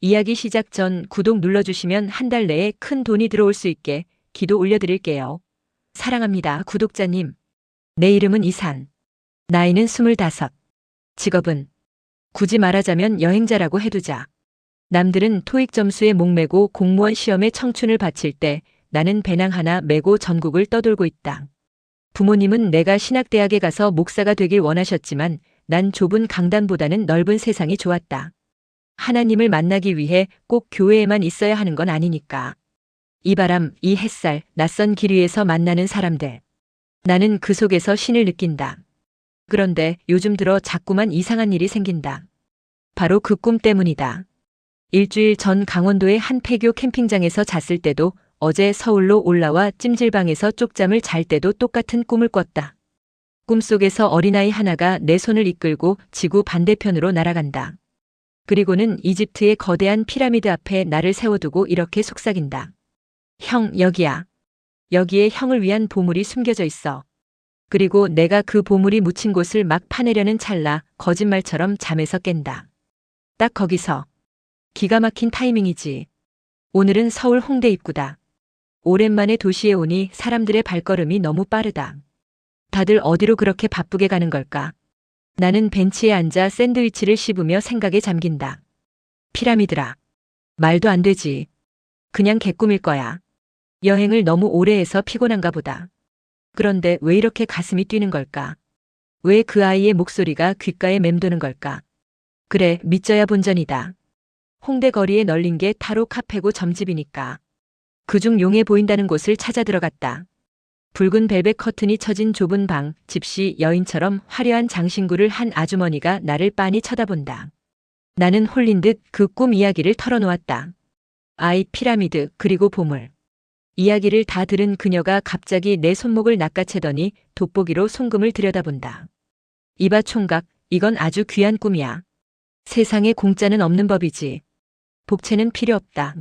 이야기 시작 전 구독 눌러주시면 한 달 내에 큰 돈이 들어올 수 있게 기도 올려드릴게요. 사랑합니다, 구독자님. 내 이름은 이산. 나이는 25. 직업은 굳이 말하자면 여행자라고 해두자. 남들은 토익 점수에 목매고 공무원 시험에 청춘을 바칠 때 나는 배낭 하나 메고 전국을 떠돌고 있다. 부모님은 내가 신학대학에 가서 목사가 되길 원하셨지만 난 좁은 강단보다는 넓은 세상이 좋았다. 하나님을 만나기 위해 꼭 교회에만 있어야 하는 건 아니니까. 이 바람, 이 햇살, 낯선 길 위에서 만나는 사람들. 나는 그 속에서 신을 느낀다. 그런데 요즘 들어 자꾸만 이상한 일이 생긴다. 바로 그 꿈 때문이다. 일주일 전 강원도의 한 폐교 캠핑장에서 잤을 때도, 어제 서울로 올라와 찜질방에서 쪽잠을 잘 때도 똑같은 꿈을 꿨다. 꿈속에서 어린아이 하나가 내 손을 이끌고 지구 반대편으로 날아간다. 그리고는 이집트의 거대한 피라미드 앞에 나를 세워두고 이렇게 속삭인다. 형, 여기야. 여기에 형을 위한 보물이 숨겨져 있어. 그리고 내가 그 보물이 묻힌 곳을 막 파내려는 찰나 거짓말처럼 잠에서 깬다. 딱 거기서. 기가 막힌 타이밍이지. 오늘은 서울 홍대 입구다. 오랜만에 도시에 오니 사람들의 발걸음이 너무 빠르다. 다들 어디로 그렇게 바쁘게 가는 걸까? 나는 벤치에 앉아 샌드위치를 씹으며 생각에 잠긴다. 피라미드라. 말도 안 되지. 그냥 개꿈일 거야. 여행을 너무 오래 해서 피곤한가 보다. 그런데 왜 이렇게 가슴이 뛰는 걸까? 왜 그 아이의 목소리가 귓가에 맴도는 걸까? 그래, 믿져야 본전이다. 홍대 거리에 널린 게 타로 카페고 점집이니까. 그중 용해 보인다는 곳을 찾아 들어갔다. 붉은 벨벳 커튼이 쳐진 좁은 방, 집시 여인처럼 화려한 장신구를 한 아주머니가 나를 빤히 쳐다본다. 나는 홀린 듯 그 꿈 이야기를 털어놓았다. 아이, 피라미드, 그리고 보물. 이야기를 다 들은 그녀가 갑자기 내 손목을 낚아채더니 돋보기로 송금을 들여다본다. 이봐 총각, 이건 아주 귀한 꿈이야. 세상에 공짜는 없는 법이지. 복채는 필요 없다.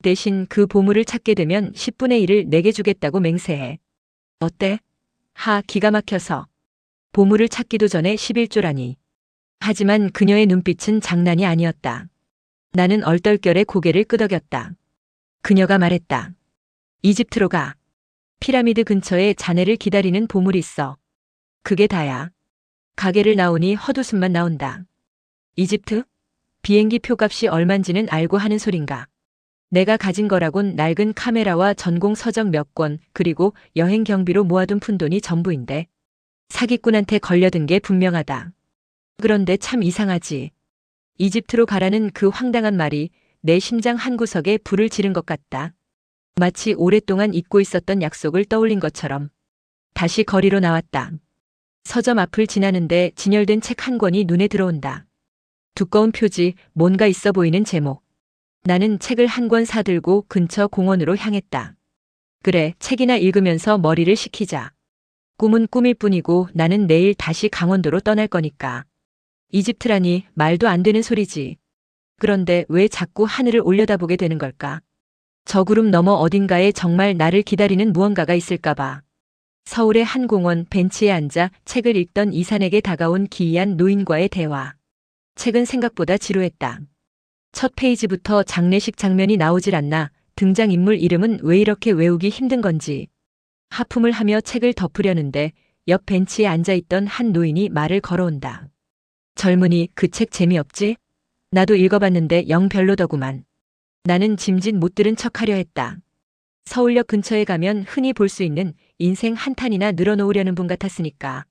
대신 그 보물을 찾게 되면 10분의 1을 내게 주겠다고 맹세해. 어때? 기가 막혀서. 보물을 찾기도 전에 11조라니. 하지만 그녀의 눈빛은 장난이 아니었다. 나는 얼떨결에 고개를 끄덕였다. 그녀가 말했다. 이집트로 가. 피라미드 근처에 자네를 기다리는 보물이 있어. 그게 다야. 가게를 나오니 헛웃음만 나온다. 이집트? 비행기 표값이 얼만지는 알고 하는 소린가. 내가 가진 거라곤 낡은 카메라와 전공 서적 몇 권, 그리고 여행 경비로 모아둔 푼돈이 전부인데. 사기꾼한테 걸려든 게 분명하다. 그런데 참 이상하지. 이집트로 가라는 그 황당한 말이 내 심장 한구석에 불을 지른 것 같다. 마치 오랫동안 잊고 있었던 약속을 떠올린 것처럼. 다시 거리로 나왔다. 서점 앞을 지나는데 진열된 책 한 권이 눈에 들어온다. 두꺼운 표지, 뭔가 있어 보이는 제목. 나는 책을 한 권 사들고 근처 공원으로 향했다. 그래, 책이나 읽으면서 머리를 식히자. 꿈은 꿈일 뿐이고 나는 내일 다시 강원도로 떠날 거니까. 이집트라니 말도 안 되는 소리지. 그런데 왜 자꾸 하늘을 올려다보게 되는 걸까? 저 구름 너머 어딘가에 정말 나를 기다리는 무언가가 있을까 봐. 서울의 한 공원 벤치에 앉아 책을 읽던 이산에게 다가온 기이한 노인과의 대화. 책은 생각보다 지루했다. 첫 페이지부터 장례식 장면이 나오질 않나. 등장인물 이름은 왜 이렇게 외우기 힘든 건지. 하품을 하며 책을 덮으려는데 옆 벤치에 앉아있던 한 노인이 말을 걸어온다. 젊은이, 그 책 재미없지? 나도 읽어봤는데 영 별로더구만. 나는 짐짓 못 들은 척하려 했다. 서울역 근처에 가면 흔히 볼 수 있는 인생 한탄이나 늘어놓으려는 분 같았으니까.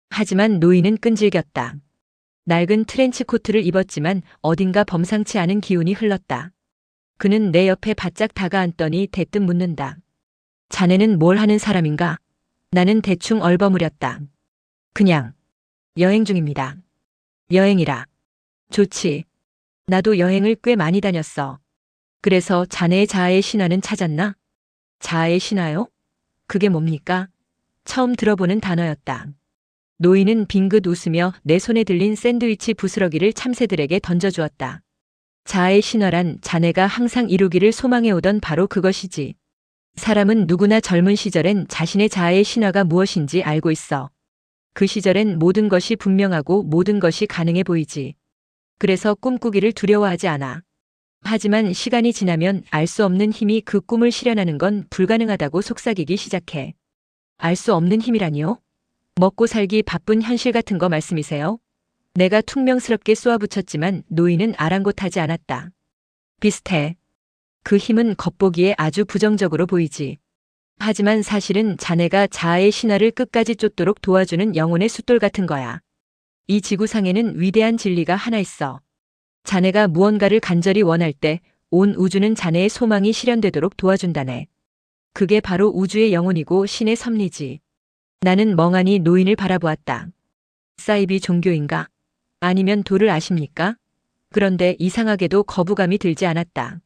하지만 노인은 끈질겼다. 낡은 트렌치 코트를 입었지만 어딘가 범상치 않은 기운이 흘렀다. 그는 내 옆에 바짝 다가앉더니 대뜸 묻는다. 자네는 뭘 하는 사람인가? 나는 대충 얼버무렸다. 그냥 여행 중입니다. 여행이라. 좋지. 나도 여행을 꽤 많이 다녔어. 그래서 자네의 자아의 신화는 찾았나? 자아의 신화요? 그게 뭡니까? 처음 들어보는 단어였다. 노인은 빙긋 웃으며 내 손에 들린 샌드위치 부스러기를 참새들에게 던져주었다. 자아의 신화란 자네가 항상 이루기를 소망해오던 바로 그것이지. 사람은 누구나 젊은 시절엔 자신의 자아의 신화가 무엇인지 알고 있어. 그 시절엔 모든 것이 분명하고 모든 것이 가능해 보이지. 그래서 꿈꾸기를 두려워하지 않아. 하지만 시간이 지나면 알 수 없는 힘이 그 꿈을 실현하는 건 불가능하다고 속삭이기 시작해. 알 수 없는 힘이라니요? 먹고 살기 바쁜 현실 같은 거 말씀이세요? 내가 퉁명스럽게 쏘아붙였지만 노인은 아랑곳하지 않았다. 비슷해. 그 힘은 겉보기에 아주 부정적으로 보이지. 하지만 사실은 자네가 자아의 신화를 끝까지 쫓도록 도와주는 영혼의 숫돌 같은 거야. 이 지구상에는 위대한 진리가 하나 있어. 자네가 무언가를 간절히 원할 때 온 우주는 자네의 소망이 실현되도록 도와준다네. 그게 바로 우주의 영혼이고 신의 섭리지. 나는 멍하니 노인을 바라보았다. 사이비 종교인가? 아니면 도를 아십니까? 그런데 이상하게도 거부감이 들지 않았다.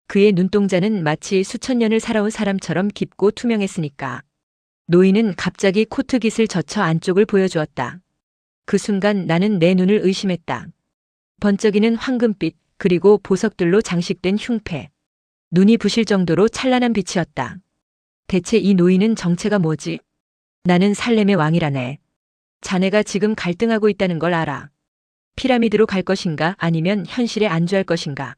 그의 눈동자는 마치 수천 년을 살아온 사람처럼 깊고 투명했으니까. 노인은 갑자기 코트깃을 젖혀 안쪽을 보여주었다. 그 순간 나는 내 눈을 의심했다. 번쩍이는 황금빛 그리고 보석들로 장식된 흉패. 눈이 부실 정도로 찬란한 빛이었다. 대체 이 노인은 정체가 뭐지? 나는 살렘의 왕이라네. 자네가 지금 갈등하고 있다는 걸 알아. 피라미드로 갈 것인가 아니면 현실에 안주할 것인가.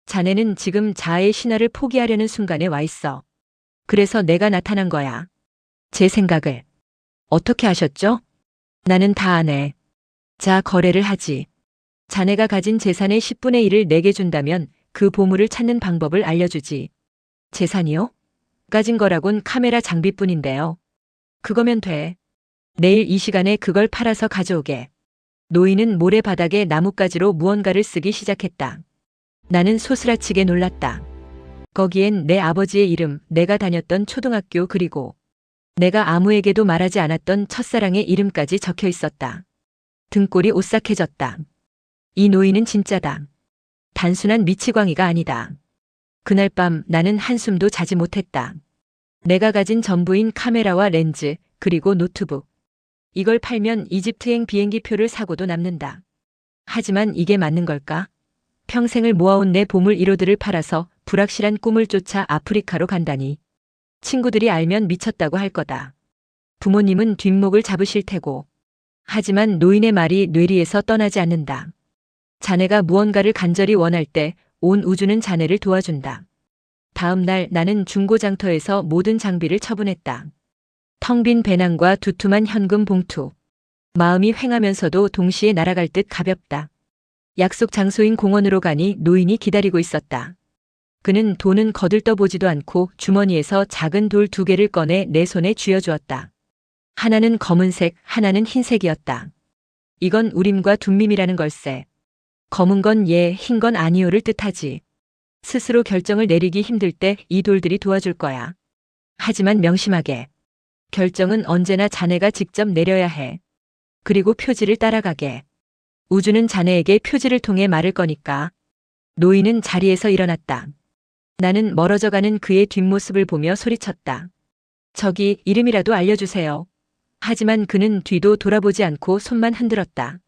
자네는 지금 자아의 신화를 포기하려는 순간에 와 있어. 그래서 내가 나타난 거야. 제 생각을. 어떻게 아셨죠? 나는 다 아네. 자, 거래를 하지. 자네가 가진 재산의 10분의 1을 내게 준다면 그 보물을 찾는 방법을 알려주지. 재산이요? 가진 거라곤 카메라 장비뿐인데요. 그거면 돼. 내일 이 시간에 그걸 팔아서 가져오게. 노인은 모래바닥에 나뭇가지로 무언가를 쓰기 시작했다. 나는 소스라치게 놀랐다. 거기엔 내 아버지의 이름, 내가 다녔던 초등학교 그리고 내가 아무에게도 말하지 않았던 첫사랑의 이름까지 적혀 있었다. 등골이 오싹해졌다. 이 노인은 진짜다. 단순한 미치광이가 아니다. 그날 밤 나는 한숨도 자지 못했다. 내가 가진 전부인 카메라와 렌즈, 그리고 노트북. 이걸 팔면 이집트행 비행기 표를 사고도 남는다. 하지만 이게 맞는 걸까? 평생을 모아온 내 보물 1호들을 팔아서 불확실한 꿈을 쫓아 아프리카로 간다니. 친구들이 알면 미쳤다고 할 거다. 부모님은 뒷목을 잡으실 테고. 하지만 노인의 말이 뇌리에서 떠나지 않는다. 자네가 무언가를 간절히 원할 때 온 우주는 자네를 도와준다. 다음 날 나는 중고장터에서 모든 장비를 처분했다. 텅 빈 배낭과 두툼한 현금 봉투. 마음이 횡하면서도 동시에 날아갈 듯 가볍다. 약속 장소인 공원으로 가니 노인이 기다리고 있었다. 그는 돈은 거들떠보지도 않고 주머니에서 작은 돌 2개를 꺼내 내 손에 쥐어주었다. 하나는 검은색, 하나는 흰색이었다. 이건 우림과 둠밈이라는 걸세. 검은 건 예, 흰 건 아니요를 뜻하지. 스스로 결정을 내리기 힘들 때 이 돌들이 도와줄 거야. 하지만 명심하게. 결정은 언제나 자네가 직접 내려야 해. 그리고 표지를 따라가게. 우주는 자네에게 표지를 통해 말을 거니까. 노인은 자리에서 일어났다. 나는 멀어져가는 그의 뒷모습을 보며 소리쳤다. 저기 이름이라도 알려주세요. 하지만 그는 뒤도 돌아보지 않고 손만 흔들었다.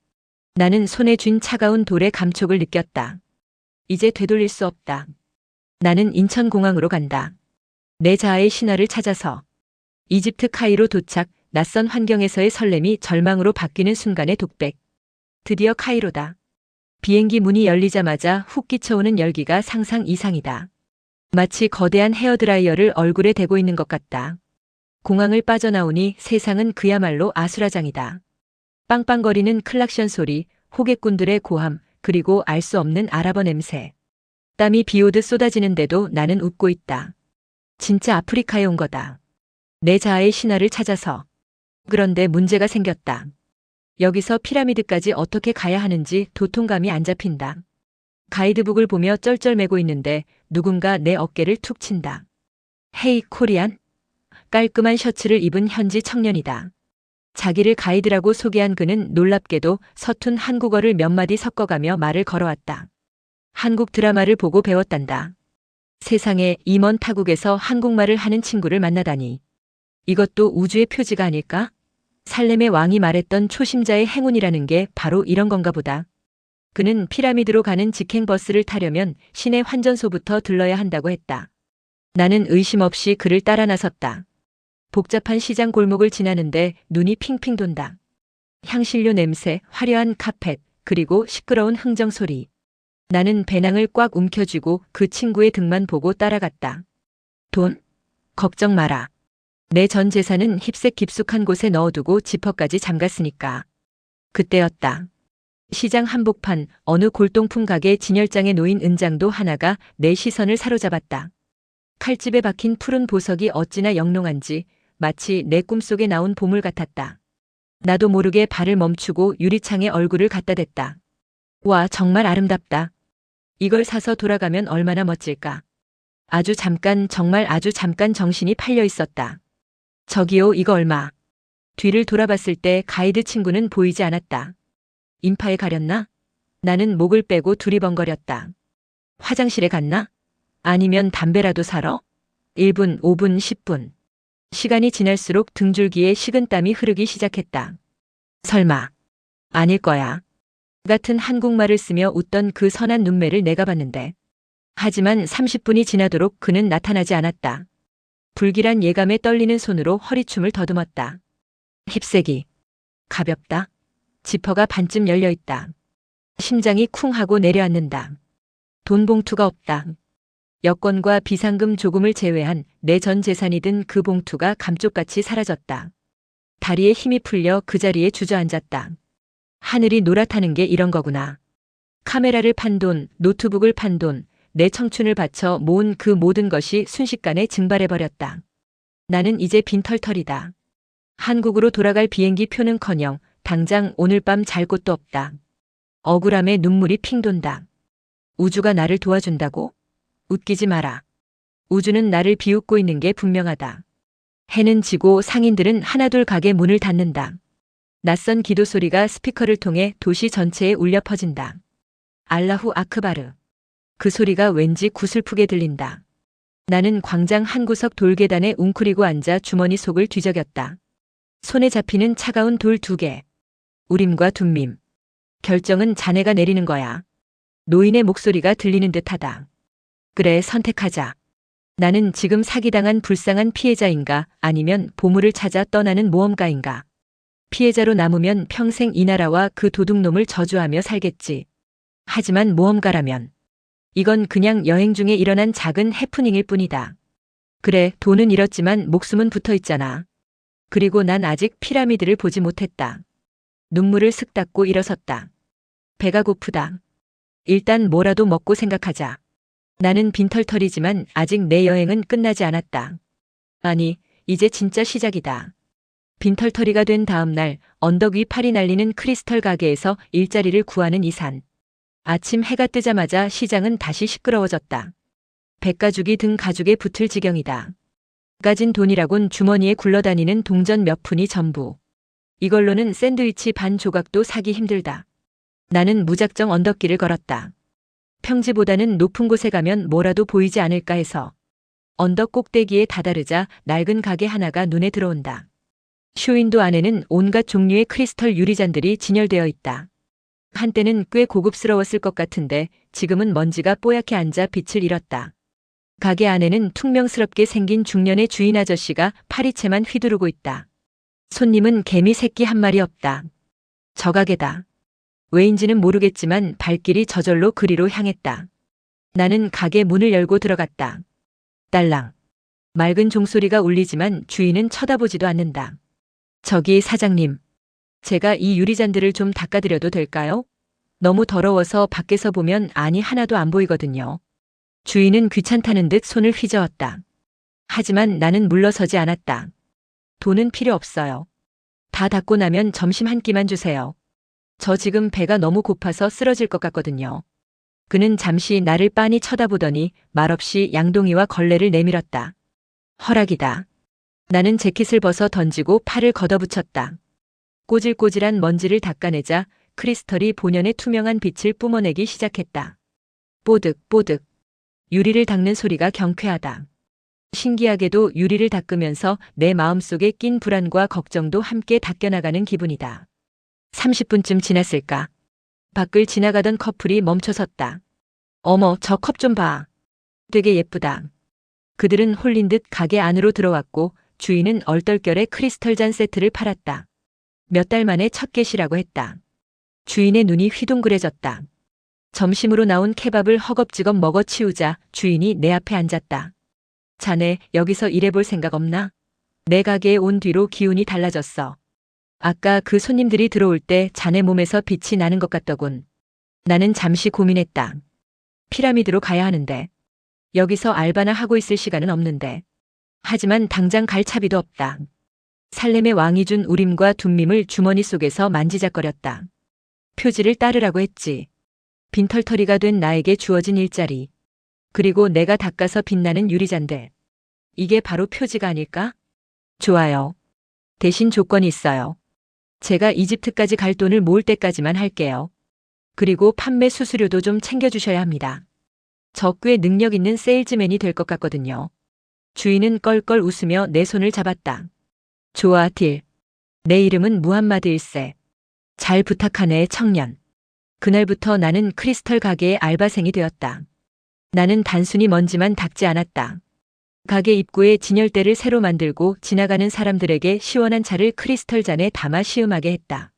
나는 손에 쥔 차가운 돌의 감촉을 느꼈다. 이제 되돌릴 수 없다. 나는 인천공항으로 간다. 내 자아의 신화를 찾아서. 이집트 카이로 도착, 낯선 환경에서의 설렘이 절망으로 바뀌는 순간의 독백. 드디어 카이로다. 비행기 문이 열리자마자 훅 끼쳐오는 열기가 상상 이상이다. 마치 거대한 헤어드라이어를 얼굴에 대고 있는 것 같다. 공항을 빠져나오니 세상은 그야말로 아수라장이다. 빵빵거리는 클락션 소리, 호객꾼들의 고함, 그리고 알 수 없는 아랍어 냄새. 땀이 비오듯 쏟아지는데도 나는 웃고 있다. 진짜 아프리카에 온 거다. 내 자아의 신화를 찾아서. 그런데 문제가 생겼다. 여기서 피라미드까지 어떻게 가야 하는지 도통감이 안 잡힌다. 가이드북을 보며 쩔쩔매고 있는데 누군가 내 어깨를 툭 친다. 헤이 코리안? 깔끔한 셔츠를 입은 현지 청년이다. 자기를 가이드라고 소개한 그는 놀랍게도 서툰 한국어를 몇 마디 섞어가며 말을 걸어왔다. 한국 드라마를 보고 배웠단다. 세상에 이 먼 타국에서 한국말을 하는 친구를 만나다니. 이것도 우주의 표지가 아닐까? 살렘의 왕이 말했던 초심자의 행운이라는 게 바로 이런 건가 보다. 그는 피라미드로 가는 직행버스를 타려면 시내 환전소부터 들러야 한다고 했다. 나는 의심 없이 그를 따라 나섰다. 복잡한 시장 골목을 지나는데 눈이 핑핑 돈다. 향신료 냄새, 화려한 카펫, 그리고 시끄러운 흥정 소리. 나는 배낭을 꽉 움켜쥐고 그 친구의 등만 보고 따라갔다. 돈? 걱정 마라. 내 전 재산은 힙색 깊숙한 곳에 넣어두고 지퍼까지 잠갔으니까. 그때였다. 시장 한복판 어느 골동품 가게 진열장에 놓인 은장도 하나가 내 시선을 사로잡았다. 칼집에 박힌 푸른 보석이 어찌나 영롱한지 마치 내 꿈속에 나온 보물 같았다. 나도 모르게 발을 멈추고 유리창에 얼굴을 갖다 댔다. 와, 정말 아름답다. 이걸 사서 돌아가면 얼마나 멋질까. 아주 잠깐, 정말 아주 잠깐 정신이 팔려 있었다. 저기요, 이거 얼마? 뒤를 돌아봤을 때 가이드 친구는 보이지 않았다. 인파에 가렸나? 나는 목을 빼고 두리번거렸다. 화장실에 갔나? 아니면 담배라도 사러? 1분, 5분, 10분. 시간이 지날수록 등줄기에 식은땀이 흐르기 시작했다. 설마. 아닐 거야. 같은 한국말을 쓰며 웃던 그 선한 눈매를 내가 봤는데. 하지만 30분이 지나도록 그는 나타나지 않았다. 불길한 예감에 떨리는 손으로 허리춤을 더듬었다. 힙색이 가볍다. 지퍼가 반쯤 열려있다. 심장이 쿵 하고 내려앉는다. 돈 봉투가 없다. 여권과 비상금 조금을 제외한 내 전 재산이 든 그 봉투가 감쪽같이 사라졌다. 다리에 힘이 풀려 그 자리에 주저앉았다. 하늘이 노랗다는 게 이런 거구나. 카메라를 판 돈, 노트북을 판 돈, 내 청춘을 바쳐 모은 그 모든 것이 순식간에 증발해버렸다. 나는 이제 빈털털이다. 한국으로 돌아갈 비행기 표는커녕 당장 오늘 밤 잘 곳도 없다. 억울함에 눈물이 핑 돈다. 우주가 나를 도와준다고? 웃기지 마라. 우주는 나를 비웃고 있는 게 분명하다. 해는 지고 상인들은 하나둘 가게 문을 닫는다. 낯선 기도 소리가 스피커를 통해 도시 전체에 울려 퍼진다. 알라후 아크바르. 그 소리가 왠지 구슬프게 들린다. 나는 광장 한 구석 돌계단에 웅크리고 앉아 주머니 속을 뒤적였다. 손에 잡히는 차가운 돌 2개. 우림과 둠밈. 결정은 자네가 내리는 거야. 노인의 목소리가 들리는 듯하다. 그래, 선택하자. 나는 지금 사기당한 불쌍한 피해자인가 아니면 보물을 찾아 떠나는 모험가인가. 피해자로 남으면 평생 이 나라와 그 도둑놈을 저주하며 살겠지. 하지만 모험가라면 이건 그냥 여행 중에 일어난 작은 해프닝일 뿐이다. 그래, 돈은 잃었지만 목숨은 붙어 있잖아. 그리고 난 아직 피라미드를 보지 못했다. 눈물을 슥 닦고 일어섰다. 배가 고프다. 일단 뭐라도 먹고 생각하자. 나는 빈털털이지만 아직 내 여행은 끝나지 않았다. 아니, 이제 진짜 시작이다. 빈털터리가 된 다음 날 언덕 위 팔이 날리는 크리스털 가게에서 일자리를 구하는 이산. 아침 해가 뜨자마자 시장은 다시 시끄러워졌다. 백가죽이 등 가죽에 붙을 지경이다. 가진 돈이라곤 주머니에 굴러다니는 동전 몇 푼이 전부. 이걸로는 샌드위치 반 조각도 사기 힘들다. 나는 무작정 언덕길을 걸었다. 평지보다는 높은 곳에 가면 뭐라도 보이지 않을까 해서. 언덕 꼭대기에 다다르자 낡은 가게 하나가 눈에 들어온다. 쇼윈도 안에는 온갖 종류의 크리스털 유리잔들이 진열되어 있다. 한때는 꽤 고급스러웠을 것 같은데 지금은 먼지가 뽀얗게 앉아 빛을 잃었다. 가게 안에는 퉁명스럽게 생긴 중년의 주인 아저씨가 파리채만 휘두르고 있다. 손님은 개미 새끼 한 마리 없다. 저 가게다. 왜인지는 모르겠지만 발길이 저절로 그리로 향했다. 나는 가게 문을 열고 들어갔다. 딸랑. 맑은 종소리가 울리지만 주인은 쳐다보지도 않는다. 저기 사장님. 제가 이 유리잔들을 좀 닦아드려도 될까요? 너무 더러워서 밖에서 보면 안이 하나도 안 보이거든요. 주인은 귀찮다는 듯 손을 휘저었다. 하지만 나는 물러서지 않았다. 돈은 필요 없어요. 다 닦고 나면 점심 한 끼만 주세요. 저 지금 배가 너무 고파서 쓰러질 것 같거든요. 그는 잠시 나를 빤히 쳐다보더니 말없이 양동이와 걸레를 내밀었다. 허락이다. 나는 재킷을 벗어 던지고 팔을 걷어붙였다. 꼬질꼬질한 먼지를 닦아내자 크리스털이 본연의 투명한 빛을 뿜어내기 시작했다. 뽀득뽀득. 유리를 닦는 소리가 경쾌하다. 신기하게도 유리를 닦으면서 내 마음속에 낀 불안과 걱정도 함께 닦여나가는 기분이다. 30분쯤 지났을까? 밖을 지나가던 커플이 멈춰섰다. 어머, 저 컵 좀 봐. 되게 예쁘다. 그들은 홀린 듯 가게 안으로 들어왔고 주인은 얼떨결에 크리스털 잔 세트를 팔았다. 몇 달 만에 첫 개시라고 했다. 주인의 눈이 휘둥그레졌다. 점심으로 나온 케밥을 허겁지겁 먹어치우자 주인이 내 앞에 앉았다. 자네 여기서 일해볼 생각 없나? 내 가게에 온 뒤로 기운이 달라졌어. 아까 그 손님들이 들어올 때 자네 몸에서 빛이 나는 것 같더군. 나는 잠시 고민했다. 피라미드로 가야 하는데. 여기서 알바나 하고 있을 시간은 없는데. 하지만 당장 갈 차비도 없다. 살렘의 왕이 준 우림과 둠밈을 주머니 속에서 만지작거렸다. 표지를 따르라고 했지. 빈털터리가 된 나에게 주어진 일자리. 그리고 내가 닦아서 빛나는 유리잔들. 이게 바로 표지가 아닐까? 좋아요. 대신 조건이 있어요. 제가 이집트까지 갈 돈을 모을 때까지만 할게요. 그리고 판매 수수료도 좀 챙겨주셔야 합니다. 저 꽤 능력 있는 세일즈맨이 될 것 같거든요. 주인은 껄껄 웃으며 내 손을 잡았다. 좋아, 딜. 내 이름은 무함마드 1세. 잘 부탁하네, 청년. 그날부터 나는 크리스털 가게의 알바생이 되었다. 나는 단순히 먼지만 닦지 않았다. 가게 입구에 진열대를 새로 만들고 지나가는 사람들에게 시원한 차를 크리스털 잔에 담아 시음하게 했다.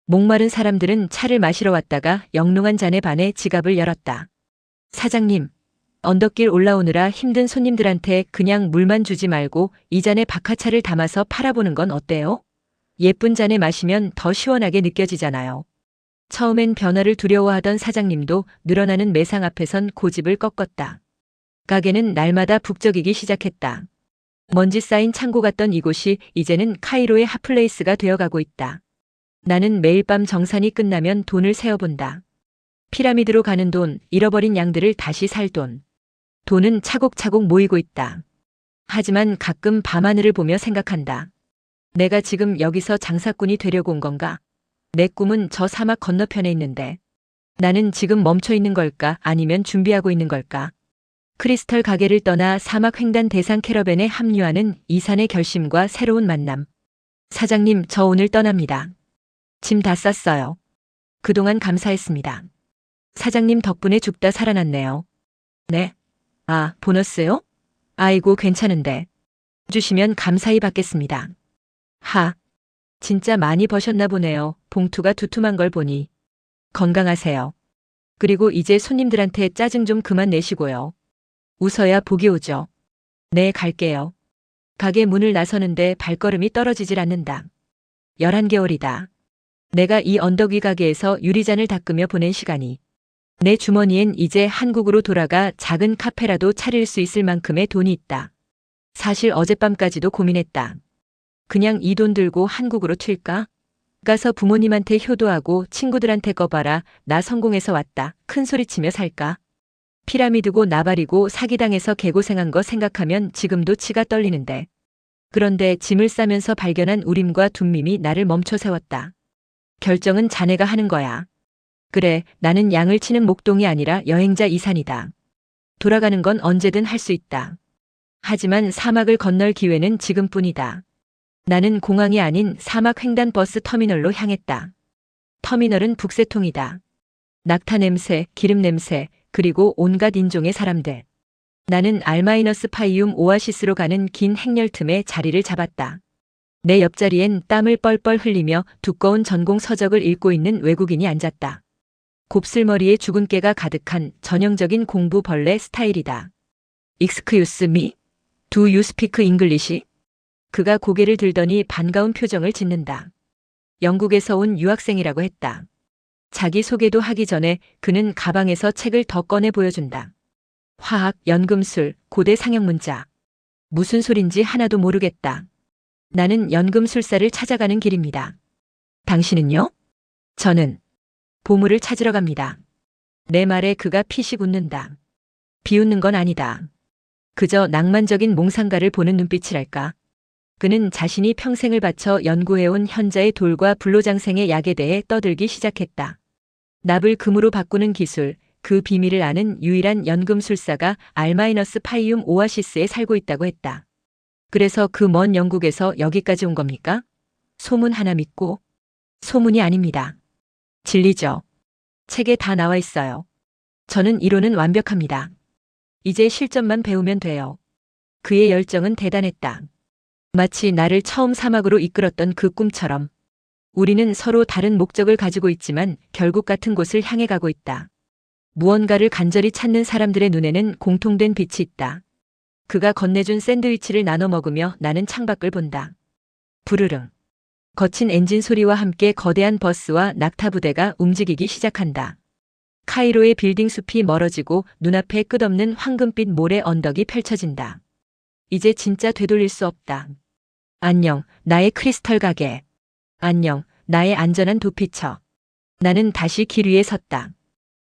목마른 사람들은 차를 마시러 왔다가 영롱한 잔에 반해 지갑을 열었다. 사장님, 언덕길 올라오느라 힘든 손님들한테 그냥 물만 주지 말고 이 잔에 박하차를 담아서 팔아보는 건 어때요? 예쁜 잔에 마시면 더 시원하게 느껴지잖아요. 처음엔 변화를 두려워하던 사장님도 늘어나는 매상 앞에선 고집을 꺾었다. 가게는 날마다 북적이기 시작했다. 먼지 쌓인 창고 같던 이곳이 이제는 카이로의 핫플레이스가 되어가고 있다. 나는 매일 밤 정산이 끝나면 돈을 세어본다. 피라미드로 가는 돈, 잃어버린 양들을 다시 살 돈. 돈은 차곡차곡 모이고 있다. 하지만 가끔 밤하늘을 보며 생각한다. 내가 지금 여기서 장사꾼이 되려고 온 건가? 내 꿈은 저 사막 건너편에 있는데. 나는 지금 멈춰 있는 걸까? 아니면 준비하고 있는 걸까? 크리스털 가게를 떠나 사막 횡단 대상 캐러밴에 합류하는 이산의 결심과 새로운 만남. 사장님, 저 오늘 떠납니다. 짐 다 쌌어요. 그동안 감사했습니다. 사장님 덕분에 죽다 살아났네요. 네. 아, 보너스요? 아이고, 괜찮은데. 주시면 감사히 받겠습니다. 하. 진짜 많이 버셨나 보네요. 봉투가 두툼한 걸 보니. 건강하세요. 그리고 이제 손님들한테 짜증 좀 그만 내시고요. 웃어야 복이 오죠. 네, 갈게요. 가게 문을 나서는데 발걸음이 떨어지질 않는다. 11개월이다. 내가 이 언덕 위 가게에서 유리잔을 닦으며 보낸 시간이. 내 주머니엔 이제 한국으로 돌아가 작은 카페라도 차릴 수 있을 만큼의 돈이 있다. 사실 어젯밤까지도 고민했다. 그냥 이 돈 들고 한국으로 튈까? 가서 부모님한테 효도하고 친구들한테 꺼봐라. 나 성공해서 왔다. 큰 소리치며 살까? 피라미드고 나발이고 사기당해서 개고생한 거 생각하면 지금도 치가 떨리는데. 그런데 짐을 싸면서 발견한 우림과 둠밈이 나를 멈춰 세웠다. 결정은 자네가 하는 거야. 그래, 나는 양을 치는 목동이 아니라 여행자 이산이다. 돌아가는 건 언제든 할 수 있다. 하지만 사막을 건널 기회는 지금뿐이다. 나는 공항이 아닌 사막 횡단버스 터미널로 향했다. 터미널은 북새통이다. 낙타 냄새, 기름 냄새, 그리고 온갖 인종의 사람들. 나는 R-파이움 오아시스로 가는 긴 행렬 틈에 자리를 잡았다. 내 옆자리엔 땀을 뻘뻘 흘리며 두꺼운 전공 서적을 읽고 있는 외국인이 앉았다. 곱슬머리에 죽은 깨가 가득한 전형적인 공부 벌레 스타일이다. Excuse me? Do you speak English? 그가 고개를 들더니 반가운 표정을 짓는다. 영국에서 온 유학생이라고 했다. 자기 소개도 하기 전에 그는 가방에서 책을 더 꺼내 보여준다. 화학, 연금술, 고대 상형문자. 무슨 소린지 하나도 모르겠다. 나는 연금술사를 찾아가는 길입니다. 당신은요? 저는 보물을 찾으러 갑니다. 내 말에 그가 피식 웃는다. 비웃는 건 아니다. 그저 낭만적인 몽상가를 보는 눈빛이랄까. 그는 자신이 평생을 바쳐 연구해온 현자의 돌과 불로장생의 약에 대해 떠들기 시작했다. 납을 금으로 바꾸는 기술, 그 비밀을 아는 유일한 연금술사가 R-파이움 오아시스에 살고 있다고 했다. 그래서 그 먼 영국에서 여기까지 온 겁니까? 소문 하나 믿고? 소문이 아닙니다. 진리죠. 책에 다 나와 있어요. 저는 이론은 완벽합니다. 이제 실전만 배우면 돼요. 그의 열정은 대단했다. 마치 나를 처음 사막으로 이끌었던 그 꿈처럼. 우리는 서로 다른 목적을 가지고 있지만 결국 같은 곳을 향해 가고 있다. 무언가를 간절히 찾는 사람들의 눈에는 공통된 빛이 있다. 그가 건네준 샌드위치를 나눠 먹으며 나는 창밖을 본다. 부르릉. 거친 엔진 소리와 함께 거대한 버스와 낙타 부대가 움직이기 시작한다. 카이로의 빌딩 숲이 멀어지고 눈앞에 끝없는 황금빛 모래 언덕이 펼쳐진다. 이제 진짜 되돌릴 수 없다. 안녕, 나의 크리스털 가게. 안녕, 나의 안전한 도피처. 나는 다시 길 위에 섰다.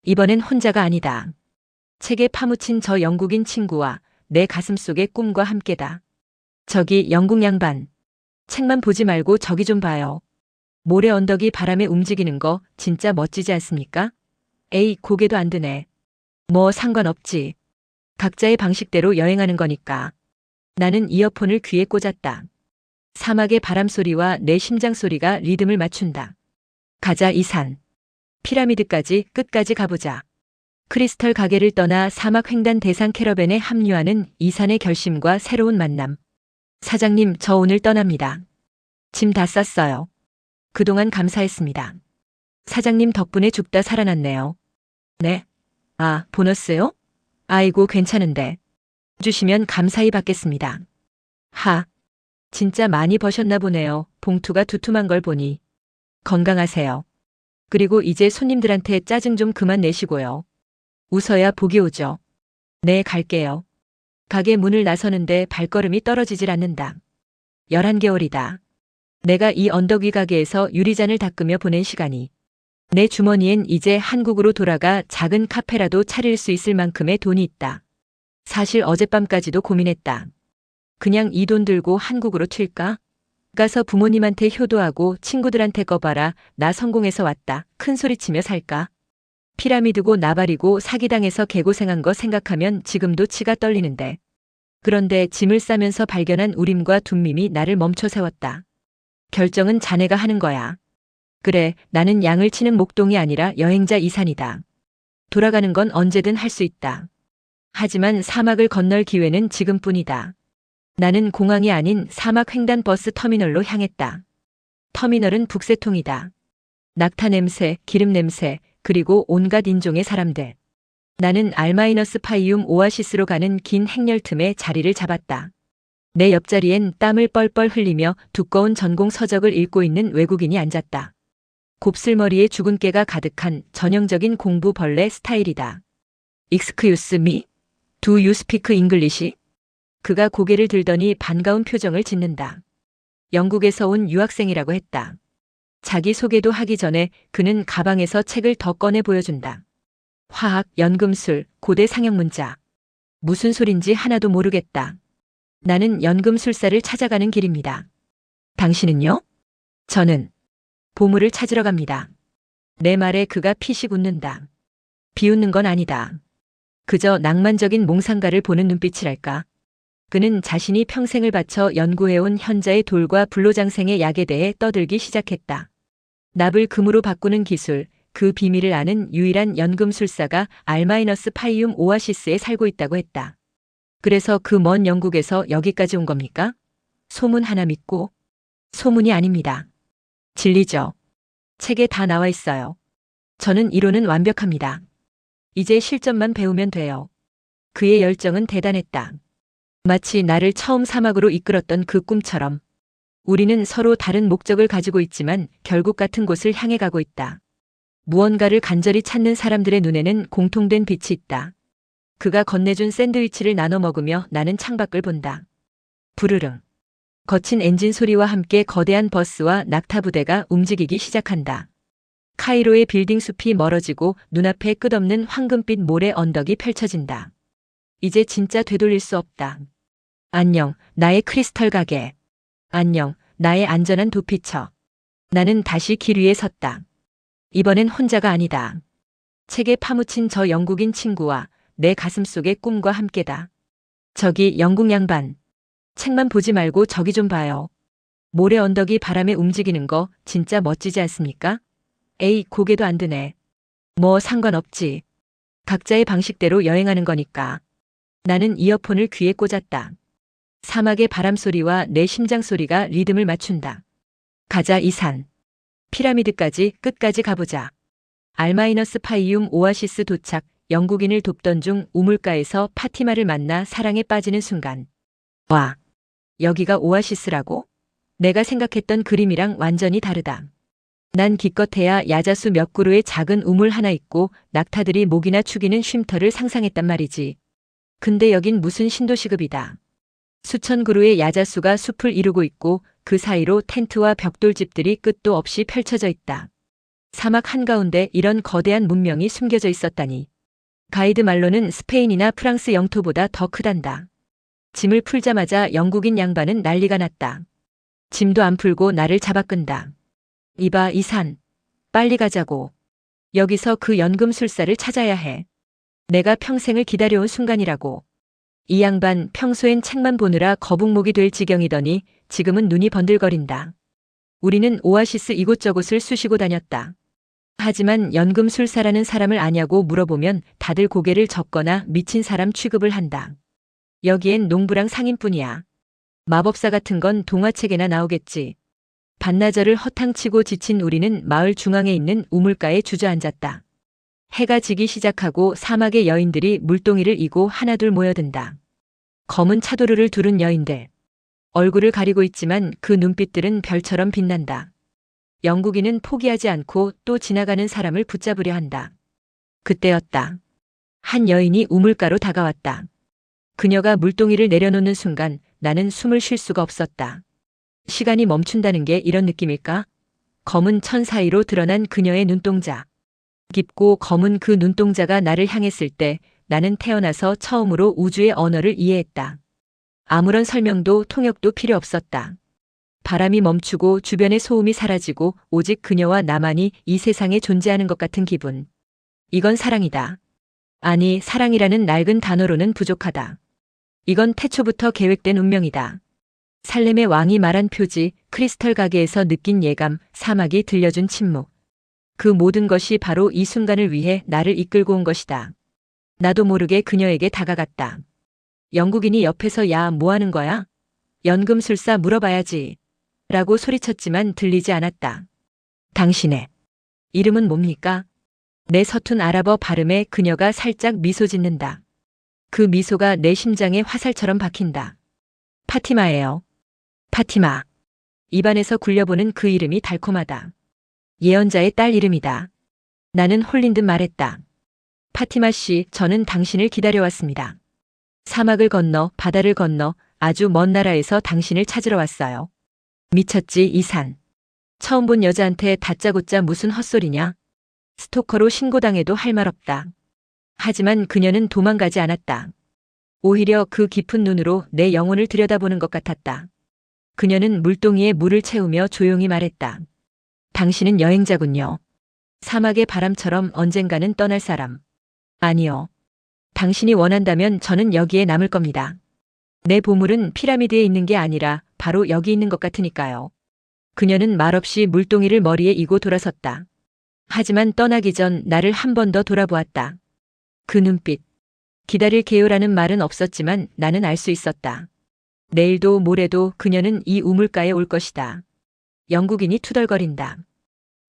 이번엔 혼자가 아니다. 책에 파묻힌 저 영국인 친구와 내 가슴 속의 꿈과 함께다. 저기 영국 양반. 책만 보지 말고 저기 좀 봐요. 모래 언덕이 바람에 움직이는 거 진짜 멋지지 않습니까? 에이, 고개도 안 드네. 뭐 상관없지. 각자의 방식대로 여행하는 거니까. 나는 이어폰을 귀에 꽂았다. 사막의 바람 소리와 내 심장 소리가 리듬을 맞춘다. 가자 이 산. 피라미드까지 끝까지 가보자. 크리스털 가게를 떠나 사막 횡단 대상 캐러밴에 합류하는 이산의 결심과 새로운 만남. 사장님, 저 오늘 떠납니다. 짐 다 쌌어요. 그동안 감사했습니다. 사장님 덕분에 죽다 살아났네요. 네? 아, 보너스요? 아이고, 괜찮은데. 주시면 감사히 받겠습니다. 하. 진짜 많이 버셨나 보네요. 봉투가 두툼한 걸 보니. 건강하세요. 그리고 이제 손님들한테 짜증 좀 그만 내시고요. 웃어야 복이 오죠. 네, 갈게요. 가게 문을 나서는데 발걸음이 떨어지질 않는다. 11개월이다. 내가 이 언덕 위 가게에서 유리잔을 닦으며 보낸 시간이. 내 주머니엔 이제 한국으로 돌아가 작은 카페라도 차릴 수 있을 만큼의 돈이 있다. 사실 어젯밤까지도 고민했다. 그냥 이 돈 들고 한국으로 튈까? 가서 부모님한테 효도하고 친구들한테 꺼봐라. 나 성공해서 왔다. 큰 소리치며 살까? 피라미드고 나발이고 사기당해서 개고생한 거 생각하면 지금도 치가 떨리는데. 그런데 짐을 싸면서 발견한 우림과 둠밈이 나를 멈춰 세웠다. 결정은 자네가 하는 거야. 그래, 나는 양을 치는 목동이 아니라 여행자 이산이다. 돌아가는 건 언제든 할 수 있다. 하지만 사막을 건널 기회는 지금뿐이다. 나는 공항이 아닌 사막 횡단 버스 터미널로 향했다. 터미널은 북새통이다. 낙타 냄새, 기름 냄새, 그리고 온갖 인종의 사람들. 나는 R-파이움 오아시스로 가는 긴 행렬 틈에 자리를 잡았다. 내 옆자리엔 땀을 뻘뻘 흘리며 두꺼운 전공 서적을 읽고 있는 외국인이 앉았다. 곱슬머리에 죽은 깨가 가득한 전형적인 공부 벌레 스타일이다. Excuse me? Do you speak English? 그가 고개를 들더니 반가운 표정을 짓는다. 영국에서 온 유학생이라고 했다. 자기 소개도 하기 전에 그는 가방에서 책을 더 꺼내 보여준다. 화학, 연금술, 고대 상형문자. 무슨 소린지 하나도 모르겠다. 나는 연금술사를 찾아가는 길입니다. 당신은요? 저는 보물을 찾으러 갑니다. 내 말에 그가 피식 웃는다. 비웃는 건 아니다. 그저 낭만적인 몽상가를 보는 눈빛이랄까. 그는 자신이 평생을 바쳐 연구해온 현자의 돌과 불로장생의 약에 대해 떠들기 시작했다. 납을 금으로 바꾸는 기술, 그 비밀을 아는 유일한 연금술사가 R-파이움 오아시스에 살고 있다고 했다. 그래서 그 먼 영국에서 여기까지 온 겁니까? 소문 하나 믿고? 소문이 아닙니다. 진리죠. 책에 다 나와 있어요. 저는 이론은 완벽합니다. 이제 실전만 배우면 돼요. 그의 열정은 대단했다. 마치 나를 처음 사막으로 이끌었던 그 꿈처럼. 우리는 서로 다른 목적을 가지고 있지만 결국 같은 곳을 향해 가고 있다. 무언가를 간절히 찾는 사람들의 눈에는 공통된 빛이 있다. 그가 건네준 샌드위치를 나눠 먹으며 나는 창밖을 본다. 부르릉. 거친 엔진 소리와 함께 거대한 버스와 낙타 부대가 움직이기 시작한다. 카이로의 빌딩 숲이 멀어지고 눈앞에 끝없는 황금빛 모래 언덕이 펼쳐진다. 이제 진짜 되돌릴 수 없다. 안녕, 나의 크리스털 가게. 안녕, 나의 안전한 도피처. 나는 다시 길 위에 섰다. 이번엔 혼자가 아니다. 책에 파묻힌 저 영국인 친구와 내 가슴 속의 꿈과 함께다. 저기 영국 양반. 책만 보지 말고 저기 좀 봐요. 모래 언덕이 바람에 움직이는 거 진짜 멋지지 않습니까? 에이, 고개도 안 드네. 뭐 상관없지. 각자의 방식대로 여행하는 거니까. 나는 이어폰을 귀에 꽂았다. 사막의 바람 소리와 내 심장 소리가 리듬을 맞춘다. 가자 이 산. 피라미드까지 끝까지 가보자. R-파이움 오아시스 도착. 영국인을 돕던 중 우물가에서 파티마를 만나 사랑에 빠지는 순간. 와, 여기가 오아시스라고? 내가 생각했던 그림이랑 완전히 다르다. 난 기껏해야 야자수 몇 그루의 작은 우물 하나 있고 낙타들이 목이나 축이는 쉼터를 상상했단 말이지. 근데 여긴 무슨 신도시급이다. 수천 그루의 야자수가 숲을 이루고 있고 그 사이로 텐트와 벽돌집들이 끝도 없이 펼쳐져 있다. 사막 한가운데 이런 거대한 문명이 숨겨져 있었다니. 가이드 말로는 스페인이나 프랑스 영토보다 더 크단다. 짐을 풀자마자 영국인 양반은 난리가 났다. 짐도 안 풀고 나를 잡아 끈다. 이봐, 이 산. 빨리 가자고. 여기서 그 연금술사를 찾아야 해. 내가 평생을 기다려온 순간이라고. 이 양반 평소엔 책만 보느라 거북목이 될 지경이더니 지금은 눈이 번들거린다. 우리는 오아시스 이곳저곳을 쑤시고 다녔다. 하지만 연금술사라는 사람을 아냐고 물어보면 다들 고개를 젓거나 미친 사람 취급을 한다. 여기엔 농부랑 상인뿐이야. 마법사 같은 건 동화책에나 나오겠지. 반나절을 허탕치고 지친 우리는 마을 중앙에 있는 우물가에 주저앉았다. 해가 지기 시작하고 사막의 여인들이 물동이를 이고 하나둘 모여든다. 검은 차도르를 두른 여인들. 얼굴을 가리고 있지만 그 눈빛들은 별처럼 빛난다. 영국인은 포기하지 않고 또 지나가는 사람을 붙잡으려 한다. 그때였다. 한 여인이 우물가로 다가왔다. 그녀가 물동이를 내려놓는 순간 나는 숨을 쉴 수가 없었다. 시간이 멈춘다는 게 이런 느낌일까? 검은 천 사이로 드러난 그녀의 눈동자. 깊고 검은 그 눈동자가 나를 향했을 때 나는 태어나서 처음으로 우주의 언어를 이해했다. 아무런 설명도 통역도 필요 없었다. 바람이 멈추고 주변의 소음이 사라지고 오직 그녀와 나만이 이 세상에 존재하는 것 같은 기분. 이건 사랑이다. 아니, 사랑이라는 낡은 단어로는 부족하다. 이건 태초부터 계획된 운명이다. 살렘의 왕이 말한 표지, 크리스털 가게에서 느낀 예감, 사막이 들려준 침묵. 그 모든 것이 바로 이 순간을 위해 나를 이끌고 온 것이다. 나도 모르게 그녀에게 다가갔다. 영국인이 옆에서 야, 뭐 하는 거야? 연금술사 물어봐야지. 라고 소리쳤지만 들리지 않았다. 당신의 이름은 뭡니까? 내 서툰 아랍어 발음에 그녀가 살짝 미소 짓는다. 그 미소가 내 심장에 화살처럼 박힌다. 파티마예요. 파티마. 입안에서 굴려보는 그 이름이 달콤하다. 예언자의 딸 이름이다. 나는 홀린 듯 말했다. 파티마 씨, 저는 당신을 기다려왔습니다. 사막을 건너 바다를 건너 아주 먼 나라에서 당신을 찾으러 왔어요. 미쳤지, 이 산. 처음 본 여자한테 다짜고짜 무슨 헛소리냐? 스토커로 신고당해도 할 말 없다. 하지만 그녀는 도망가지 않았다. 오히려 그 깊은 눈으로 내 영혼을 들여다보는 것 같았다. 그녀는 물동이에 물을 채우며 조용히 말했다. 당신은 여행자군요. 사막의 바람처럼 언젠가는 떠날 사람. 아니요. 당신이 원한다면 저는 여기에 남을 겁니다. 내 보물은 피라미드에 있는 게 아니라 바로 여기 있는 것 같으니까요. 그녀는 말없이 물동이를 머리에 이고 돌아섰다. 하지만 떠나기 전 나를 한 번 더 돌아보았다. 그 눈빛. 기다릴게요라는 말은 없었지만 나는 알 수 있었다. 내일도 모레도 그녀는 이 우물가에 올 것이다. 영국인이 투덜거린다.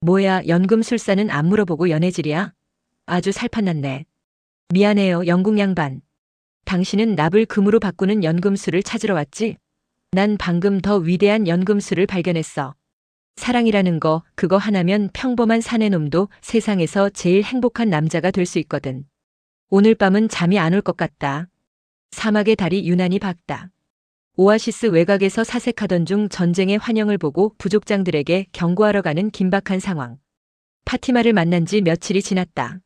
뭐야, 연금술사는 안 물어보고 연애질이야? 아주 살판났네. 미안해요, 영국 양반. 당신은 납을 금으로 바꾸는 연금술을 찾으러 왔지? 난 방금 더 위대한 연금술을 발견했어. 사랑이라는 거, 그거 하나면 평범한 사내놈도 세상에서 제일 행복한 남자가 될 수 있거든. 오늘 밤은 잠이 안 올 것 같다. 사막의 달이 유난히 밝다. 오아시스 외곽에서 사색하던 중 전쟁의 환영을 보고 부족장들에게 경고하러 가는 긴박한 상황. 파티마를 만난 지 며칠이 지났다.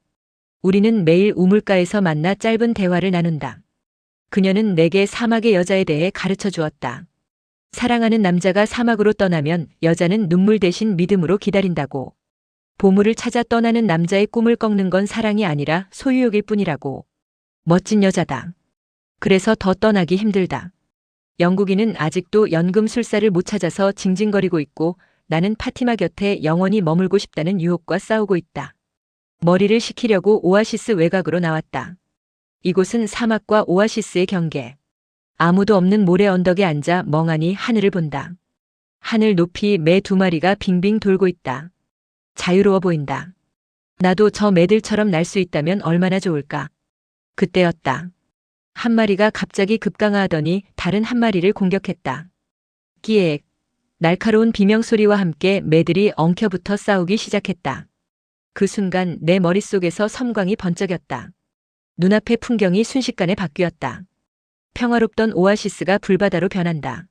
우리는 매일 우물가에서 만나 짧은 대화를 나눈다. 그녀는 내게 사막의 여자에 대해 가르쳐 주었다. 사랑하는 남자가 사막으로 떠나면 여자는 눈물 대신 믿음으로 기다린다고. 보물을 찾아 떠나는 남자의 꿈을 꺾는 건 사랑이 아니라 소유욕일 뿐이라고. 멋진 여자다. 그래서 더 떠나기 힘들다. 영국인은 아직도 연금술사를 못 찾아서 징징거리고 있고 나는 파티마 곁에 영원히 머물고 싶다는 유혹과 싸우고 있다. 머리를 식히려고 오아시스 외곽으로 나왔다. 이곳은 사막과 오아시스의 경계. 아무도 없는 모래 언덕에 앉아 멍하니 하늘을 본다. 하늘 높이 매 두 마리가 빙빙 돌고 있다. 자유로워 보인다. 나도 저 매들처럼 날 수 있다면 얼마나 좋을까. 그때였다. 한 마리가 갑자기 급강하더니 다른 한 마리를 공격했다. 끼액. 날카로운 비명소리와 함께 매들이 엉켜붙어 싸우기 시작했다. 그 순간 내 머릿속에서 섬광이 번쩍였다. 눈앞의 풍경이 순식간에 바뀌었다. 평화롭던 오아시스가 불바다로 변한다.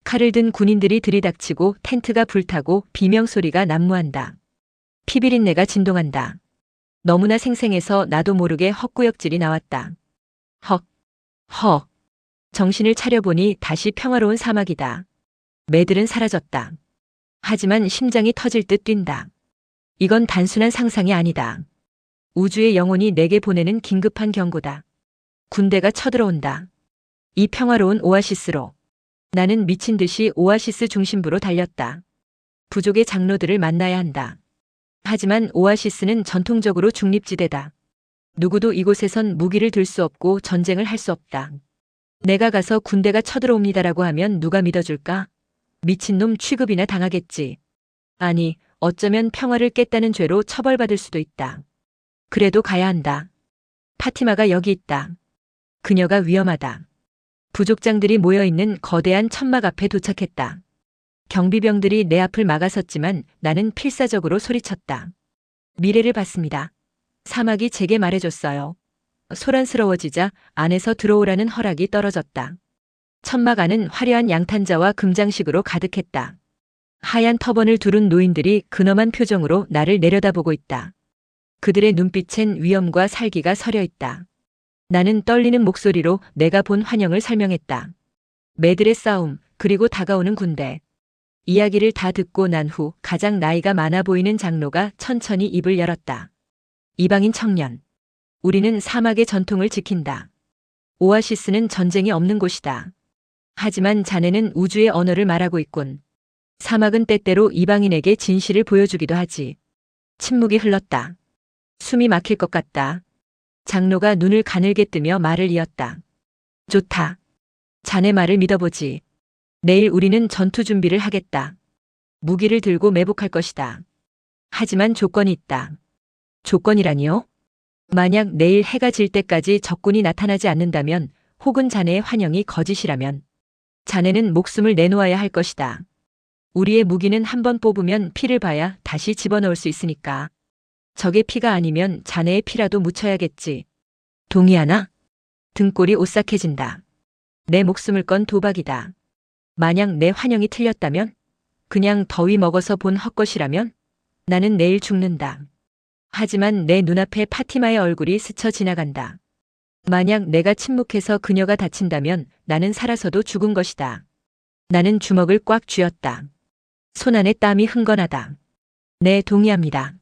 칼을 든 군인들이 들이닥치고 텐트가 불타고 비명소리가 난무한다. 피비린내가 진동한다. 너무나 생생해서 나도 모르게 헛구역질이 나왔다. 헉, 헉. 정신을 차려보니 다시 평화로운 사막이다. 매들은 사라졌다. 하지만 심장이 터질 듯 뛴다. 이건 단순한 상상이 아니다. 우주의 영혼이 내게 보내는 긴급한 경고다. 군대가 쳐들어온다. 이 평화로운 오아시스로. 나는 미친 듯이 오아시스 중심부로 달렸다. 부족의 장로들을 만나야 한다. 하지만 오아시스는 전통적으로 중립지대다. 누구도 이곳에선 무기를 들 수 없고 전쟁을 할 수 없다. 내가 가서 군대가 쳐들어옵니다라고 하면 누가 믿어줄까? 미친놈 취급이나 당하겠지. 아니, 어쩌면 평화를 깼다는 죄로 처벌받을 수도 있다. 그래도 가야 한다. 파티마가 여기 있다. 그녀가 위험하다. 부족장들이 모여있는 거대한 천막 앞에 도착했다. 경비병들이 내 앞을 막아섰지만 나는 필사적으로 소리쳤다. 미래를 봤습니다. 사막이 제게 말해줬어요. 소란스러워지자 안에서 들어오라는 허락이 떨어졌다. 천막 안은 화려한 양탄자와 금장식으로 가득했다. 하얀 터번을 두른 노인들이 근엄한 표정으로 나를 내려다보고 있다. 그들의 눈빛엔 위엄과 살기가 서려 있다. 나는 떨리는 목소리로 내가 본 환영을 설명했다. 매들의 싸움, 그리고 다가오는 군대. 이야기를 다 듣고 난 후 가장 나이가 많아 보이는 장로가 천천히 입을 열었다. 이방인 청년. 우리는 사막의 전통을 지킨다. 오아시스는 전쟁이 없는 곳이다. 하지만 자네는 우주의 언어를 말하고 있군. 사막은 때때로 이방인에게 진실을 보여주기도 하지. 침묵이 흘렀다. 숨이 막힐 것 같다. 장로가 눈을 가늘게 뜨며 말을 이었다. 좋다. 자네 말을 믿어보지. 내일 우리는 전투 준비를 하겠다. 무기를 들고 매복할 것이다. 하지만 조건이 있다. 조건이라니요? 만약 내일 해가 질 때까지 적군이 나타나지 않는다면, 혹은 자네의 환영이 거짓이라면 자네는 목숨을 내놓아야 할 것이다. 우리의 무기는 한번 뽑으면 피를 봐야 다시 집어넣을 수 있으니까. 적의 피가 아니면 자네의 피라도 묻혀야겠지. 동의하나? 등골이 오싹해진다. 내 목숨을 건 도박이다. 만약 내 환영이 틀렸다면? 그냥 더위 먹어서 본 헛것이라면? 나는 내일 죽는다. 하지만 내 눈앞에 파티마의 얼굴이 스쳐 지나간다. 만약 내가 침묵해서 그녀가 다친다면 나는 살아서도 죽은 것이다. 나는 주먹을 꽉 쥐었다. 손안에 땀이 흥건하다. 네, 동의합니다.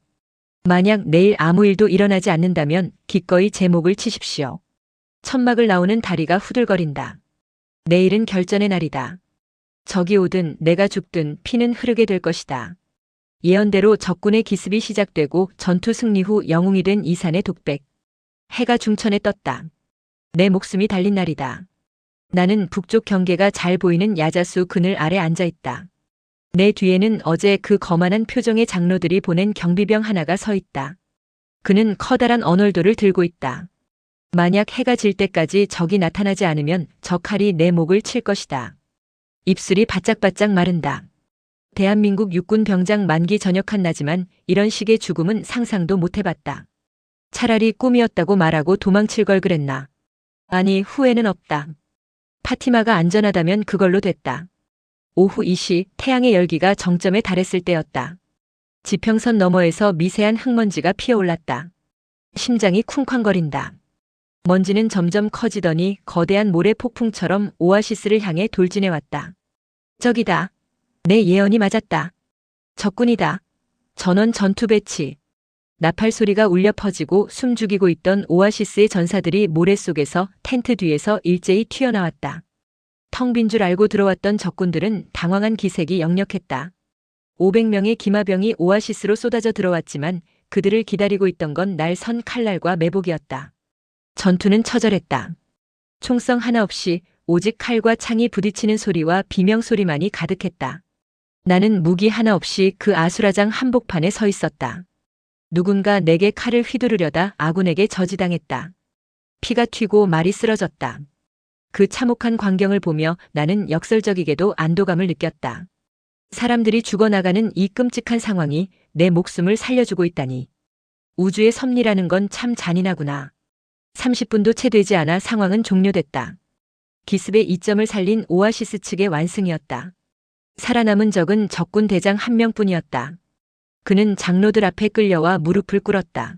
만약 내일 아무 일도 일어나지 않는다면 기꺼이 제 목을 치십시오. 천막을 나오는 다리가 후들거린다. 내일은 결전의 날이다. 적이 오든 내가 죽든 피는 흐르게 될 것이다. 예언대로 적군의 기습이 시작되고 전투 승리 후 영웅이 된 이산의 독백. 해가 중천에 떴다. 내 목숨이 달린 날이다. 나는 북쪽 경계가 잘 보이는 야자수 그늘 아래 앉아있다. 내 뒤에는 어제 그 거만한 표정의 장로들이 보낸 경비병 하나가 서 있다. 그는 커다란 언월도를 들고 있다. 만약 해가 질 때까지 적이 나타나지 않으면 저 칼이 내 목을 칠 것이다. 입술이 바짝바짝 마른다. 대한민국 육군 병장 만기 전역한 나지만 이런 식의 죽음은 상상도 못 해봤다. 차라리 꿈이었다고 말하고 도망칠 걸 그랬나. 아니, 후회는 없다. 파티마가 안전하다면 그걸로 됐다. 오후 2시 태양의 열기가 정점에 달했을 때였다. 지평선 너머에서 미세한 흙먼지가 피어올랐다. 심장이 쿵쾅거린다. 먼지는 점점 커지더니 거대한 모래 폭풍처럼 오아시스를 향해 돌진해왔다. 저기다. 내 예언이 맞았다. 적군이다. 전원 전투 배치. 나팔 소리가 울려 퍼지고 숨죽이고 있던 오아시스의 전사들이 모래 속에서 텐트 뒤에서 일제히 튀어나왔다. 텅 빈 줄 알고 들어왔던 적군들은 당황한 기색이 역력했다. 500명의 기마병이 오아시스로 쏟아져 들어왔지만 그들을 기다리고 있던 건 날 선 칼날과 매복이었다. 전투는 처절했다. 총성 하나 없이 오직 칼과 창이 부딪히는 소리와 비명소리만이 가득했다. 나는 무기 하나 없이 그 아수라장 한복판에 서 있었다. 누군가 내게 칼을 휘두르려다 아군에게 저지당했다. 피가 튀고 말이 쓰러졌다. 그 참혹한 광경을 보며 나는 역설적이게도 안도감을 느꼈다. 사람들이 죽어나가는 이 끔찍한 상황이 내 목숨을 살려주고 있다니. 우주의 섭리라는 건 참 잔인하구나. 30분도 채 되지 않아 상황은 종료됐다. 기습의 이점을 살린 오아시스 측의 완승이었다. 살아남은 적은 적군 대장 한 명뿐이었다. 그는 장로들 앞에 끌려와 무릎을 꿇었다.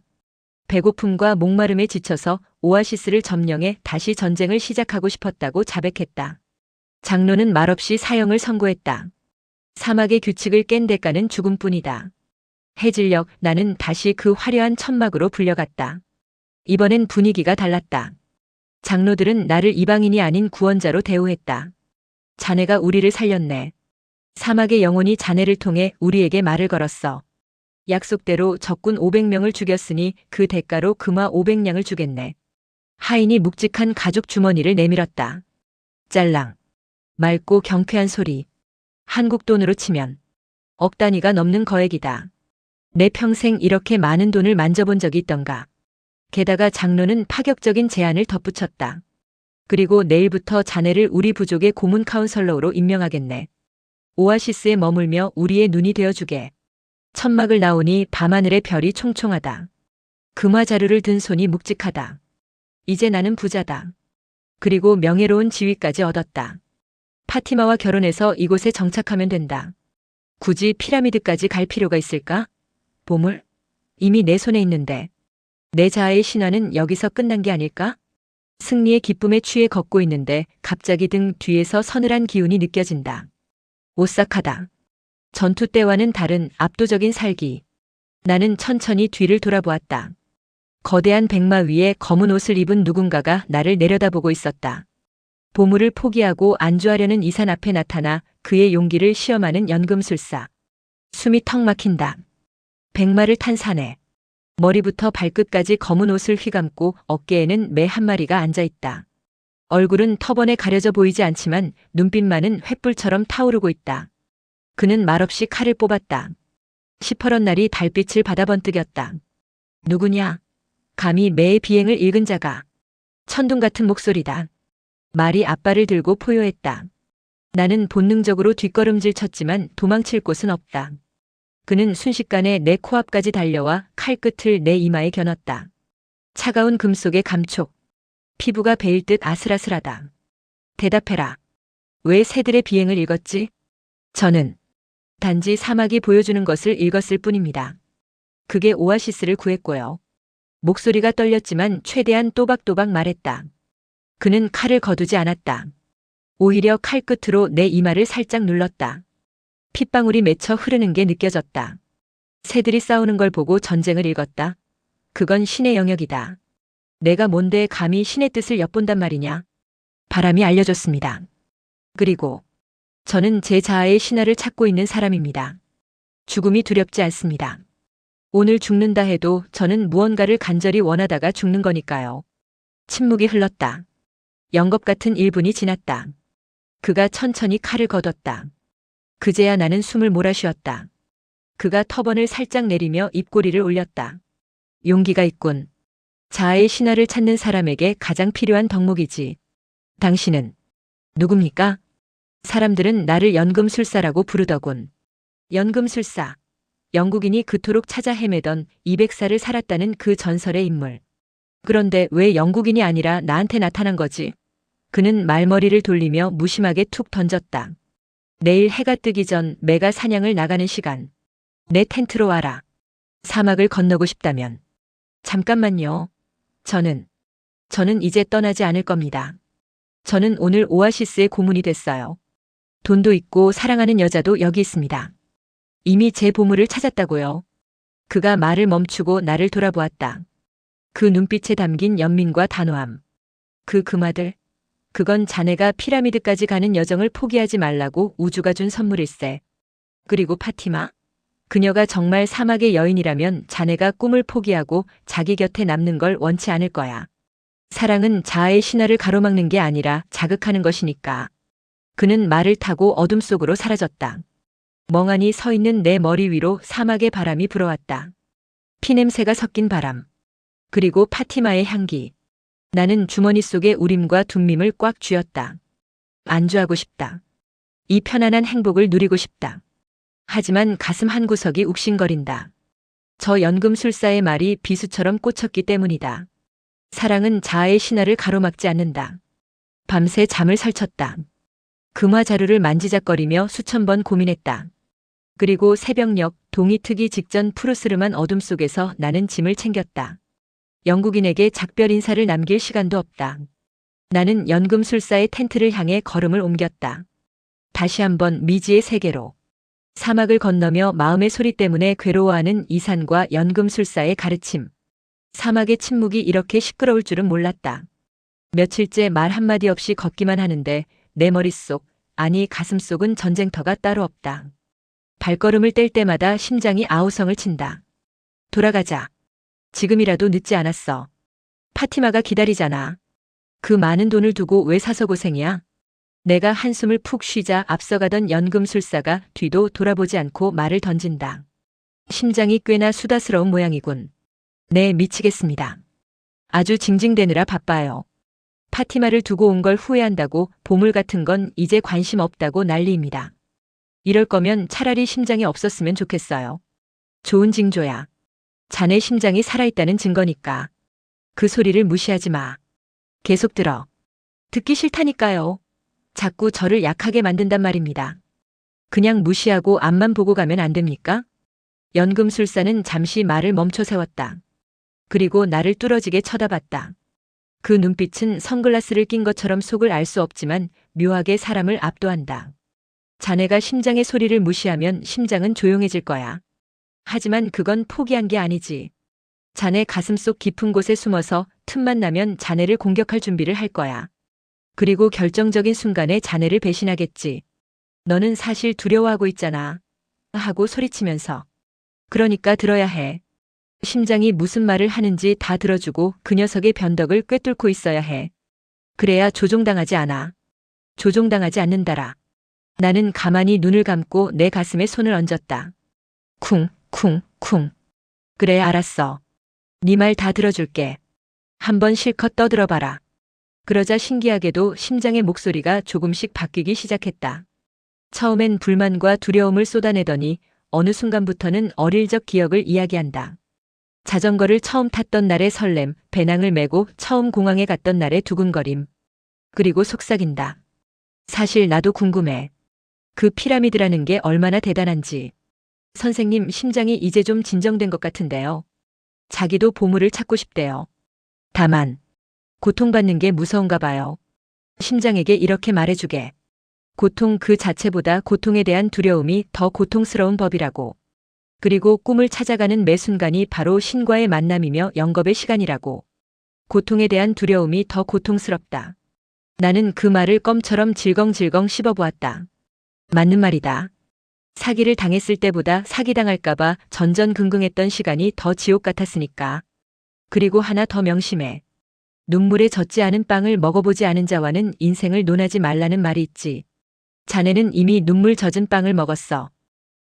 배고픔과 목마름에 지쳐서 오아시스를 점령해 다시 전쟁을 시작하고 싶었다고 자백했다. 장로는 말없이 사형을 선고했다. 사막의 규칙을 깬 대가는 죽음뿐이다. 해질녘 나는 다시 그 화려한 천막으로 불려갔다. 이번엔 분위기가 달랐다. 장로들은 나를 이방인이 아닌 구원자로 대우했다. 자네가 우리를 살렸네. 사막의 영혼이 자네를 통해 우리에게 말을 걸었어. 약속대로 적군 500명을 죽였으니 그 대가로 금화 500냥을 주겠네. 하인이 묵직한 가죽 주머니를 내밀었다. 짤랑. 맑고 경쾌한 소리. 한국 돈으로 치면 억 단위가 넘는 거액이다. 내 평생 이렇게 많은 돈을 만져본 적이 있던가. 게다가 장로는 파격적인 제안을 덧붙였다. 그리고 내일부터 자네를 우리 부족의 고문 카운sel러로 임명하겠네. 오아시스에 머물며 우리의 눈이 되어주게. 천막을 나오니 밤하늘의 별이 총총하다. 금화 자루를 든 손이 묵직하다. 이제 나는 부자다. 그리고 명예로운 지위까지 얻었다. 파티마와 결혼해서 이곳에 정착하면 된다. 굳이 피라미드까지 갈 필요가 있을까? 보물? 이미 내 손에 있는데. 내 자아의 신화는 여기서 끝난 게 아닐까? 승리의 기쁨에 취해 걷고 있는데 갑자기 등 뒤에서 서늘한 기운이 느껴진다. 오싹하다. 전투 때와는 다른 압도적인 살기. 나는 천천히 뒤를 돌아보았다. 거대한 백마 위에 검은 옷을 입은 누군가가 나를 내려다보고 있었다. 보물을 포기하고 안주하려는 이산 앞에 나타나 그의 용기를 시험하는 연금술사. 숨이 턱 막힌다. 백마를 탄 사내. 머리부터 발끝까지 검은 옷을 휘감고 어깨에는 매 한 마리가 앉아있다. 얼굴은 터번에 가려져 보이지 않지만 눈빛만은 횃불처럼 타오르고 있다. 그는 말없이 칼을 뽑았다. 시퍼런 날이 달빛을 받아 번뜩였다. 누구냐? 감히 매의 비행을 읽은 자가. 천둥 같은 목소리다. 말이 앞발을 들고 포효했다. 나는 본능적으로 뒷걸음질 쳤지만 도망칠 곳은 없다. 그는 순식간에 내 코앞까지 달려와 칼끝을 내 이마에 겨눴다. 차가운 금속의 감촉. 피부가 베일 듯 아슬아슬하다. 대답해라. 왜 새들의 비행을 읽었지? 저는 단지 사막이 보여주는 것을 읽었을 뿐입니다. 그게 오아시스를 구했고요. 목소리가 떨렸지만 최대한 또박또박 말했다. 그는 칼을 거두지 않았다. 오히려 칼끝으로 내 이마를 살짝 눌렀다. 핏방울이 맺혀 흐르는 게 느껴졌다. 새들이 싸우는 걸 보고 전쟁을 읽었다. 그건 신의 영역이다. 내가 뭔데 감히 신의 뜻을 엿본단 말이냐. 바람이 알려줬습니다. 그리고 저는 제 자아의 신화를 찾고 있는 사람입니다. 죽음이 두렵지 않습니다. 오늘 죽는다 해도 저는 무언가를 간절히 원하다가 죽는 거니까요. 침묵이 흘렀다. 영겁 같은 1분이 지났다. 그가 천천히 칼을 걷었다. 그제야 나는 숨을 몰아쉬었다. 그가 터번을 살짝 내리며 입꼬리를 올렸다. 용기가 있군. 자아의 신화를 찾는 사람에게 가장 필요한 덕목이지. 당신은 누굽니까? 사람들은 나를 연금술사라고 부르더군. 연금술사. 영국인이 그토록 찾아 헤매던 200살을 살았다는 그 전설의 인물. 그런데 왜 영국인이 아니라 나한테 나타난 거지? 그는 말머리를 돌리며 무심하게 툭 던졌다. 내일 해가 뜨기 전 매가 사냥을 나가는 시간. 내 텐트로 와라. 사막을 건너고 싶다면. 잠깐만요. 저는 이제 떠나지 않을 겁니다. 저는 오늘 오아시스의 고문이 됐어요. 돈도 있고 사랑하는 여자도 여기 있습니다. 이미 제 보물을 찾았다고요. 그가 말을 멈추고 나를 돌아보았다. 그 눈빛에 담긴 연민과 단호함. 그 금화들. 그건 자네가 피라미드까지 가는 여정을 포기하지 말라고 우주가 준 선물일세. 그리고 파티마. 그녀가 정말 사막의 여인이라면 자네가 꿈을 포기하고 자기 곁에 남는 걸 원치 않을 거야. 사랑은 자아의 신화를 가로막는 게 아니라 자극하는 것이니까. 그는 말을 타고 어둠 속으로 사라졌다. 멍하니 서 있는 내 머리 위로 사막의 바람이 불어왔다. 피냄새가 섞인 바람. 그리고 파티마의 향기. 나는 주머니 속에 우림과 둠밈을 꽉 쥐었다. 안주하고 싶다. 이 편안한 행복을 누리고 싶다. 하지만 가슴 한구석이 욱신거린다. 저 연금술사의 말이 비수처럼 꽂혔기 때문이다. 사랑은 자아의 신화를 가로막지 않는다. 밤새 잠을 설쳤다. 금화 자루를 만지작거리며 수천 번 고민했다. 그리고 새벽녘 동이 트기 직전 푸르스름한 어둠 속에서 나는 짐을 챙겼다. 영국인에게 작별 인사를 남길 시간도 없다. 나는 연금술사의 텐트를 향해 걸음을 옮겼다. 다시 한번 미지의 세계로. 사막을 건너며 마음의 소리 때문에 괴로워하는 이산과 연금술사의 가르침. 사막의 침묵이 이렇게 시끄러울 줄은 몰랐다. 며칠째 말 한마디 없이 걷기만 하는데 내 머릿속, 아니 가슴속은 전쟁터가 따로 없다. 발걸음을 뗄 때마다 심장이 아우성을 친다. 돌아가자. 지금이라도 늦지 않았어. 파티마가 기다리잖아. 그 많은 돈을 두고 왜 사서 고생이야? 내가 한숨을 푹 쉬자 앞서가던 연금술사가 뒤도 돌아보지 않고 말을 던진다. 심장이 꽤나 수다스러운 모양이군. 네, 미치겠습니다. 아주 징징대느라 바빠요. 파티마를 두고 온 걸 후회한다고 보물 같은 건 이제 관심 없다고 난리입니다. 이럴 거면 차라리 심장이 없었으면 좋겠어요. 좋은 징조야. 자네 심장이 살아있다는 증거니까. 그 소리를 무시하지 마. 계속 들어. 듣기 싫다니까요. 자꾸 저를 약하게 만든단 말입니다. 그냥 무시하고 앞만 보고 가면 안 됩니까? 연금술사는 잠시 말을 멈춰 세웠다. 그리고 나를 뚫어지게 쳐다봤다. 그 눈빛은 선글라스를 낀 것처럼 속을 알 수 없지만 묘하게 사람을 압도한다. 자네가 심장의 소리를 무시하면 심장은 조용해질 거야. 하지만 그건 포기한 게 아니지. 자네 가슴속 깊은 곳에 숨어서 틈만 나면 자네를 공격할 준비를 할 거야. 그리고 결정적인 순간에 자네를 배신하겠지. 너는 사실 두려워하고 있잖아. 하고 소리치면서. 그러니까 들어야 해. 심장이 무슨 말을 하는지 다 들어주고 그 녀석의 변덕을 꿰뚫고 있어야 해. 그래야 조종당하지 않아. 조종당하지 않는다라. 나는 가만히 눈을 감고 내 가슴에 손을 얹었다. 쿵, 쿵, 쿵. 그래, 알았어. 네 말 다 들어줄게. 한번 실컷 떠들어봐라. 그러자 신기하게도 심장의 목소리가 조금씩 바뀌기 시작했다. 처음엔 불만과 두려움을 쏟아내더니 어느 순간부터는 어릴 적 기억을 이야기한다. 자전거를 처음 탔던 날의 설렘, 배낭을 메고 처음 공항에 갔던 날의 두근거림. 그리고 속삭인다. 사실 나도 궁금해. 그 피라미드라는 게 얼마나 대단한지. 선생님, 심장이 이제 좀 진정된 것 같은데요. 자기도 보물을 찾고 싶대요. 다만 고통받는 게 무서운가 봐요. 심장에게 이렇게 말해주게. 고통 그 자체보다 고통에 대한 두려움이 더 고통스러운 법이라고. 그리고 꿈을 찾아가는 매 순간이 바로 신과의 만남이며 영겁의 시간이라고. 고통에 대한 두려움이 더 고통스럽다. 나는 그 말을 껌처럼 질겅질겅 씹어보았다. 맞는 말이다. 사기를 당했을 때보다 사기당할까봐 전전긍긍했던 시간이 더 지옥 같았으니까. 그리고 하나 더 명심해. 눈물에 젖지 않은 빵을 먹어보지 않은 자와는 인생을 논하지 말라는 말이 있지. 자네는 이미 눈물 젖은 빵을 먹었어.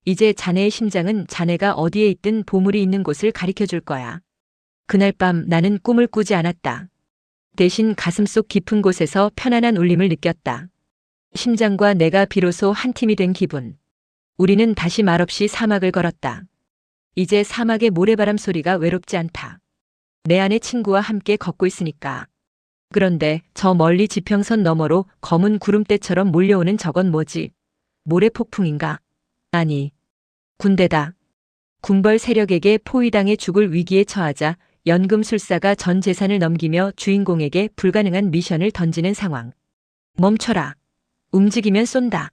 이제 자네의 심장은 자네가 어디에 있든 보물이 있는 곳을 가리켜 줄 거야. 그날 밤 나는 꿈을 꾸지 않았다. 대신 가슴속 깊은 곳에서 편안한 울림을 느꼈다. 심장과 내가 비로소 한 팀이 된 기분. 우리는 다시 말없이 사막을 걸었다. 이제 사막의 모래바람 소리가 외롭지 않다. 내 안의 친구와 함께 걷고 있으니까. 그런데 저 멀리 지평선 너머로 검은 구름대처럼 몰려오는 저건 뭐지? 모래폭풍인가? 아니, 군대다. 군벌 세력에게 포위당해 죽을 위기에 처하자 연금술사가 전 재산을 넘기며 주인공에게 불가능한 미션을 던지는 상황. 멈춰라. 움직이면 쏜다.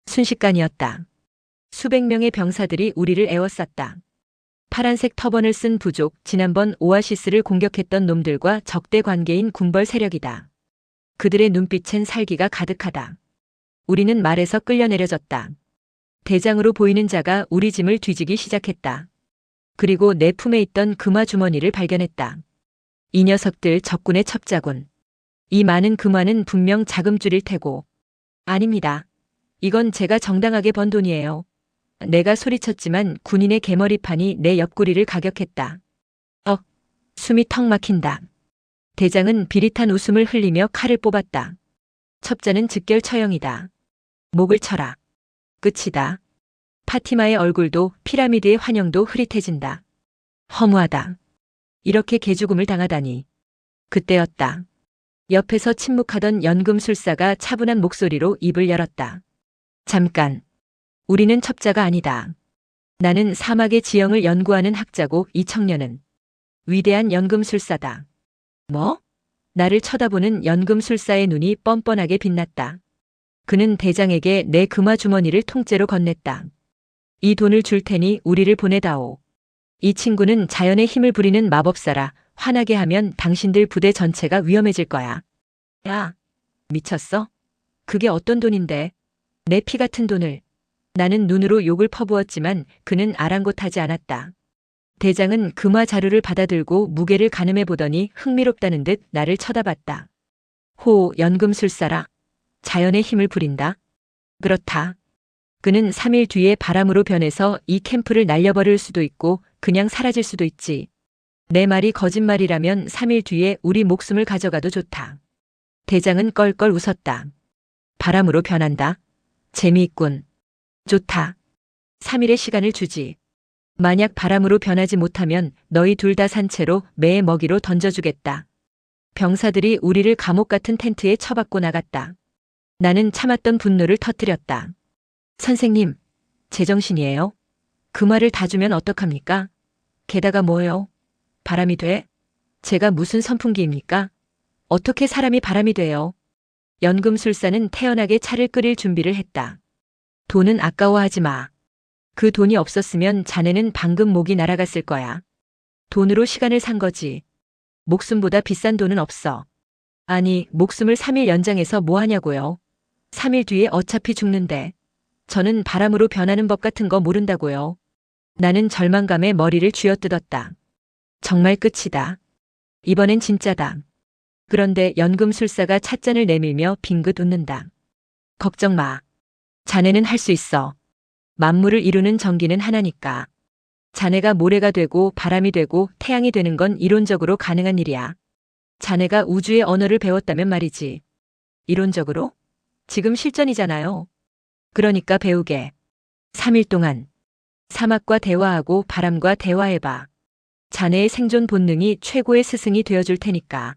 순식간이었다. 수백 명의 병사들이 우리를 에워쌌다. 파란색 터번을 쓴 부족, 지난번 오아시스를 공격했던 놈들과 적대 관계인 군벌 세력이다. 그들의 눈빛엔 살기가 가득하다. 우리는 말에서 끌려내려졌다. 대장으로 보이는 자가 우리 짐을 뒤지기 시작했다. 그리고 내 품에 있던 금화 주머니를 발견했다. 이 녀석들 적군의 첩자군. 이 많은 금화는 분명 자금줄일 테고. 아닙니다. 이건 제가 정당하게 번 돈이에요. 내가 소리쳤지만 군인의 개머리판이 내 옆구리를 가격했다. 숨이 턱 막힌다. 대장은 비릿한 웃음을 흘리며 칼을 뽑았다. 첩자는 즉결 처형이다. 목을 쳐라. 끝이다. 파티마의 얼굴도 피라미드의 환영도 흐릿해진다. 허무하다. 이렇게 개죽음을 당하다니. 그때였다. 옆에서 침묵하던 연금술사가 차분한 목소리로 입을 열었다. 잠깐. 우리는 첩자가 아니다. 나는 사막의 지형을 연구하는 학자고 이 청년은 위대한 연금술사다. 뭐? 나를 쳐다보는 연금술사의 눈이 뻔뻔하게 빛났다. 그는 대장에게 내 금화 주머니를 통째로 건넸다. 이 돈을 줄 테니 우리를 보내다오. 이 친구는 자연의 힘을 부리는 마법사라. 화나게 하면 당신들 부대 전체가 위험해질 거야. 야, 미쳤어? 그게 어떤 돈인데? 내 피 같은 돈을. 나는 눈으로 욕을 퍼부었지만 그는 아랑곳하지 않았다. 대장은 금화 자루를 받아들고 무게를 가늠해 보더니 흥미롭다는 듯 나를 쳐다봤다. 호, 연금술사라. 자연의 힘을 부린다. 그렇다. 그는 3일 뒤에 바람으로 변해서 이 캠프를 날려버릴 수도 있고 그냥 사라질 수도 있지. 내 말이 거짓말이라면 3일 뒤에 우리 목숨을 가져가도 좋다. 대장은 껄껄 웃었다. 바람으로 변한다. 재미있군. 좋다. 3일의 시간을 주지. 만약 바람으로 변하지 못하면 너희 둘 다 산채로 매의 먹이로 던져주겠다. 병사들이 우리를 감옥 같은 텐트에 처박고 나갔다. 나는 참았던 분노를 터뜨렸다. 선생님, 제정신이에요? 그 말을 다 주면 어떡합니까? 게다가 뭐요? 바람이 돼? 제가 무슨 선풍기입니까? 어떻게 사람이 바람이 돼요? 연금술사는 태연하게 차를 끓일 준비를 했다. 돈은 아까워하지 마. 그 돈이 없었으면 자네는 방금 목이 날아갔을 거야. 돈으로 시간을 산 거지. 목숨보다 비싼 돈은 없어. 아니, 목숨을 3일 연장해서 뭐 하냐고요? 3일 뒤에 어차피 죽는데. 저는 바람으로 변하는 법 같은 거 모른다고요. 나는 절망감에 머리를 쥐어뜯었다. 정말 끝이다. 이번엔 진짜다. 그런데 연금술사가 찻잔을 내밀며 빙긋 웃는다. 걱정 마. 자네는 할 수 있어. 만물을 이루는 전기는 하나니까. 자네가 모래가 되고 바람이 되고 태양이 되는 건 이론적으로 가능한 일이야. 자네가 우주의 언어를 배웠다면 말이지. 이론적으로? 지금 실전이잖아요. 그러니까 배우게. 3일 동안 사막과 대화하고 바람과 대화해봐. 자네의 생존 본능이 최고의 스승이 되어줄 테니까.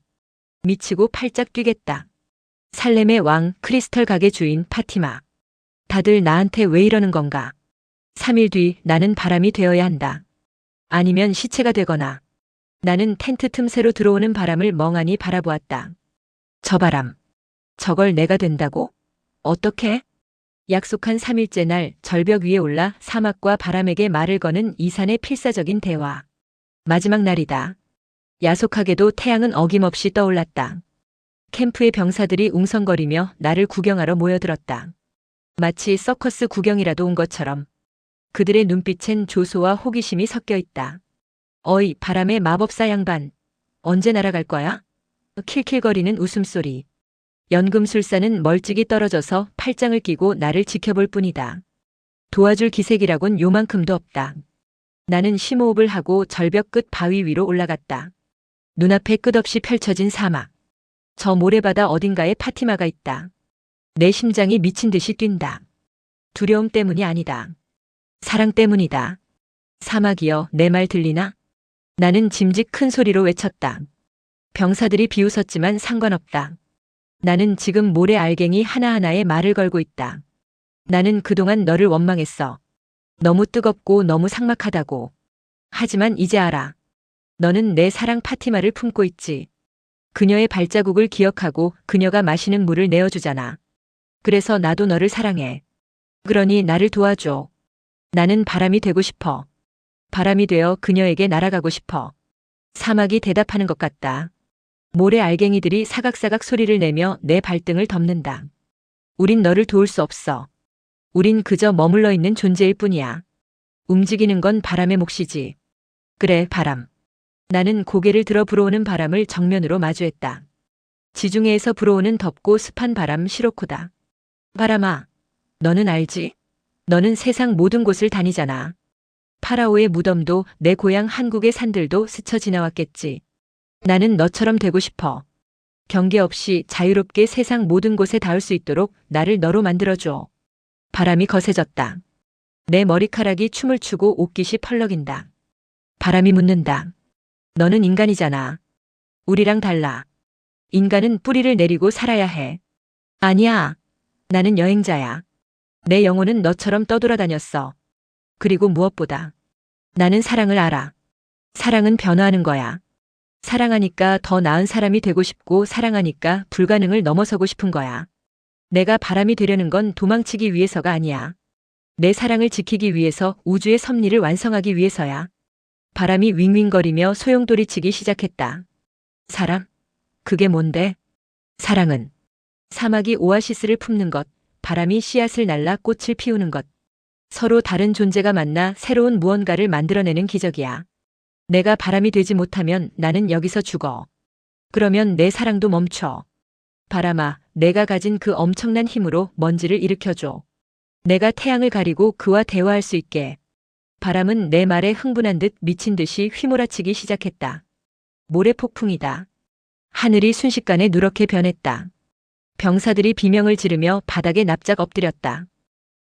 미치고 팔짝 뛰겠다. 살렘의 왕 크리스털 가게 주인 파티마. 다들 나한테 왜 이러는 건가? 3일 뒤 나는 바람이 되어야 한다. 아니면 시체가 되거나. 나는 텐트 틈새로 들어오는 바람을 멍하니 바라보았다. 저 바람. 저걸 내가 된다고? 어떻게? 약속한 3일째 날 절벽 위에 올라 사막과 바람에게 말을 거는 이산의 필사적인 대화. 마지막 날이다. 야속하게도 태양은 어김없이 떠올랐다. 캠프의 병사들이 웅성거리며 나를 구경하러 모여들었다. 마치 서커스 구경이라도 온 것처럼. 그들의 눈빛엔 조소와 호기심이 섞여 있다. 어이, 바람의 마법사 양반. 언제 날아갈 거야? 킬킬거리는 웃음소리. 연금술사는 멀찍이 떨어져서 팔짱을 끼고 나를 지켜볼 뿐이다. 도와줄 기색이라곤 요만큼도 없다. 나는 심호흡을 하고 절벽 끝 바위 위로 올라갔다. 눈앞에 끝없이 펼쳐진 사막. 저 모래바다 어딘가에 파티마가 있다. 내 심장이 미친 듯이 뛴다. 두려움 때문이 아니다. 사랑 때문이다. 사막이여, 내 말 들리나? 나는 짐짓 큰 소리로 외쳤다. 병사들이 비웃었지만 상관없다. 나는 지금 모래 알갱이 하나하나에 말을 걸고 있다. 나는 그동안 너를 원망했어. 너무 뜨겁고 너무 삭막하다고. 하지만 이제 알아. 너는 내 사랑 파티마를 품고 있지. 그녀의 발자국을 기억하고 그녀가 마시는 물을 내어주잖아. 그래서 나도 너를 사랑해. 그러니 나를 도와줘. 나는 바람이 되고 싶어. 바람이 되어 그녀에게 날아가고 싶어. 사막이 대답하는 것 같다. 모래 알갱이들이 사각사각 소리를 내며 내 발등을 덮는다. 우린 너를 도울 수 없어. 우린 그저 머물러 있는 존재일 뿐이야. 움직이는 건 바람의 몫이지. 그래, 바람. 나는 고개를 들어 불어오는 바람을 정면으로 마주했다. 지중해에서 불어오는 덥고 습한 바람 시로코다. 바람아, 너는 알지? 너는 세상 모든 곳을 다니잖아. 파라오의 무덤도 내 고향 한국의 산들도 스쳐 지나왔겠지. 나는 너처럼 되고 싶어. 경계 없이 자유롭게 세상 모든 곳에 닿을 수 있도록 나를 너로 만들어줘. 바람이 거세졌다. 내 머리카락이 춤을 추고 옷깃이 펄럭인다. 바람이 묻는다. 너는 인간이잖아. 우리랑 달라. 인간은 뿌리를 내리고 살아야 해. 아니야. 나는 여행자야. 내 영혼은 너처럼 떠돌아다녔어. 그리고 무엇보다 나는 사랑을 알아. 사랑은 변화하는 거야. 사랑하니까 더 나은 사람이 되고 싶고 사랑하니까 불가능을 넘어서고 싶은 거야. 내가 바람이 되려는 건 도망치기 위해서가 아니야. 내 사랑을 지키기 위해서 우주의 섭리를 완성하기 위해서야. 바람이 윙윙거리며 소용돌이치기 시작했다. 사랑? 그게 뭔데? 사랑은 사막이 오아시스를 품는 것, 바람이 씨앗을 날라 꽃을 피우는 것. 서로 다른 존재가 만나 새로운 무언가를 만들어내는 기적이야. 내가 바람이 되지 못하면 나는 여기서 죽어. 그러면 내 사랑도 멈춰. 바람아, 내가 가진 그 엄청난 힘으로 먼지를 일으켜줘. 내가 태양을 가리고 그와 대화할 수 있게. 바람은 내 말에 흥분한 듯 미친 듯이 휘몰아치기 시작했다. 모래폭풍이다. 하늘이 순식간에 누렇게 변했다. 병사들이 비명을 지르며 바닥에 납작 엎드렸다.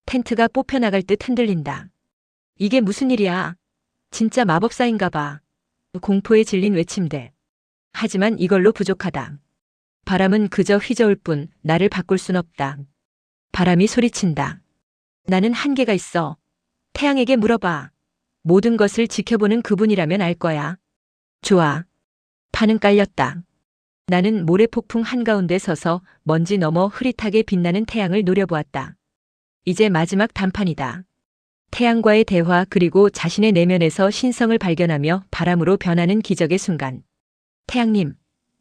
텐트가 뽑혀나갈 듯 흔들린다. 이게 무슨 일이야? 진짜 마법사인가 봐. 공포에 질린 외침들. 하지만 이걸로 부족하다. 바람은 그저 휘저을 뿐 나를 바꿀 순 없다. 바람이 소리친다. 나는 한계가 있어. 태양에게 물어봐. 모든 것을 지켜보는 그분이라면 알 거야. 좋아. 판은 깔렸다. 나는 모래폭풍 한가운데 서서 먼지 너머 흐릿하게 빛나는 태양을 노려보았다. 이제 마지막 단판이다. 태양과의 대화 그리고 자신의 내면에서 신성을 발견하며 바람으로 변하는 기적의 순간. 태양님,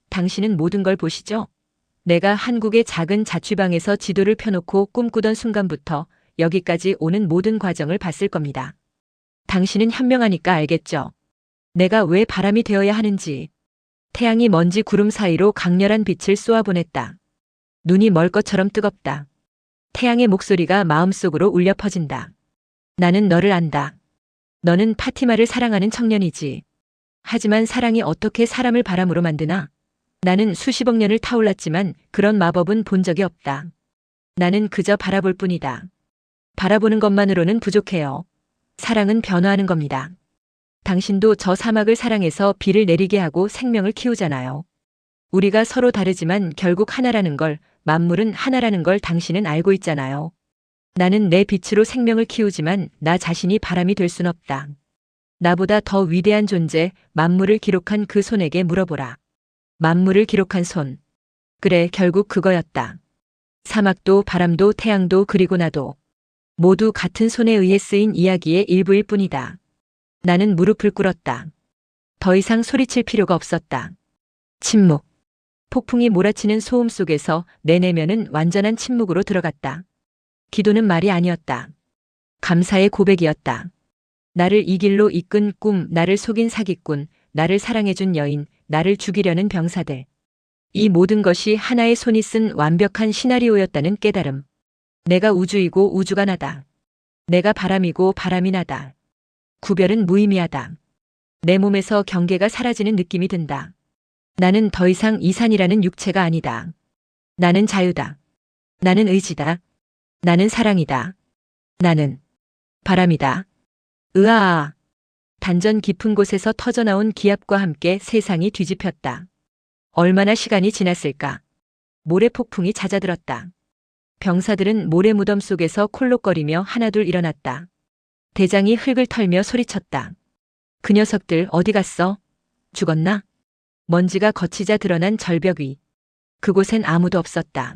당신은 모든 걸 보시죠? 내가 한국의 작은 자취방에서 지도를 펴놓고 꿈꾸던 순간부터 여기까지 오는 모든 과정을 봤을 겁니다. 당신은 현명하니까 알겠죠? 내가 왜 바람이 되어야 하는지. 태양이 먼지 구름 사이로 강렬한 빛을 쏘아보냈다. 눈이 멀 것처럼 뜨겁다. 태양의 목소리가 마음속으로 울려 퍼진다. 나는 너를 안다. 너는 파티마를 사랑하는 청년이지. 하지만 사랑이 어떻게 사람을 바람으로 만드나? 나는 수십억 년을 타올랐지만 그런 마법은 본 적이 없다. 나는 그저 바라볼 뿐이다. 바라보는 것만으로는 부족해요. 사랑은 변화하는 겁니다. 당신도 저 사막을 사랑해서 비를 내리게 하고 생명을 키우잖아요. 우리가 서로 다르지만 결국 하나라는 걸, 만물은 하나라는 걸 당신은 알고 있잖아요. 나는 내 빛으로 생명을 키우지만 나 자신이 바람이 될 순 없다. 나보다 더 위대한 존재, 만물을 기록한 그 손에게 물어보라. 만물을 기록한 손. 그래, 결국 그거였다. 사막도 바람도 태양도 그리고 나도. 모두 같은 손에 의해 쓰인 이야기의 일부일 뿐이다. 나는 무릎을 꿇었다. 더 이상 소리칠 필요가 없었다. 침묵. 폭풍이 몰아치는 소음 속에서 내 내면은 완전한 침묵으로 들어갔다. 기도는 말이 아니었다. 감사의 고백이었다. 나를 이 길로 이끈 꿈, 나를 속인 사기꾼, 나를 사랑해준 여인, 나를 죽이려는 병사들. 이 모든 것이 하나의 손이 쓴 완벽한 시나리오였다는 깨달음. 내가 우주이고 우주가 나다. 내가 바람이고 바람이 나다. 구별은 무의미하다. 내 몸에서 경계가 사라지는 느낌이 든다. 나는 더 이상 이 산이라는 육체가 아니다. 나는 자유다. 나는 의지다. 나는 사랑이다. 나는 바람이다. 으아. 단전 깊은 곳에서 터져나온 기압과 함께 세상이 뒤집혔다. 얼마나 시간이 지났을까? 모래폭풍이 잦아들었다. 병사들은 모래 무덤 속에서 콜록거리며 하나둘 일어났다. 대장이 흙을 털며 소리쳤다. 그 녀석들 어디 갔어? 죽었나? 먼지가 거치자 드러난 절벽 위. 그곳엔 아무도 없었다.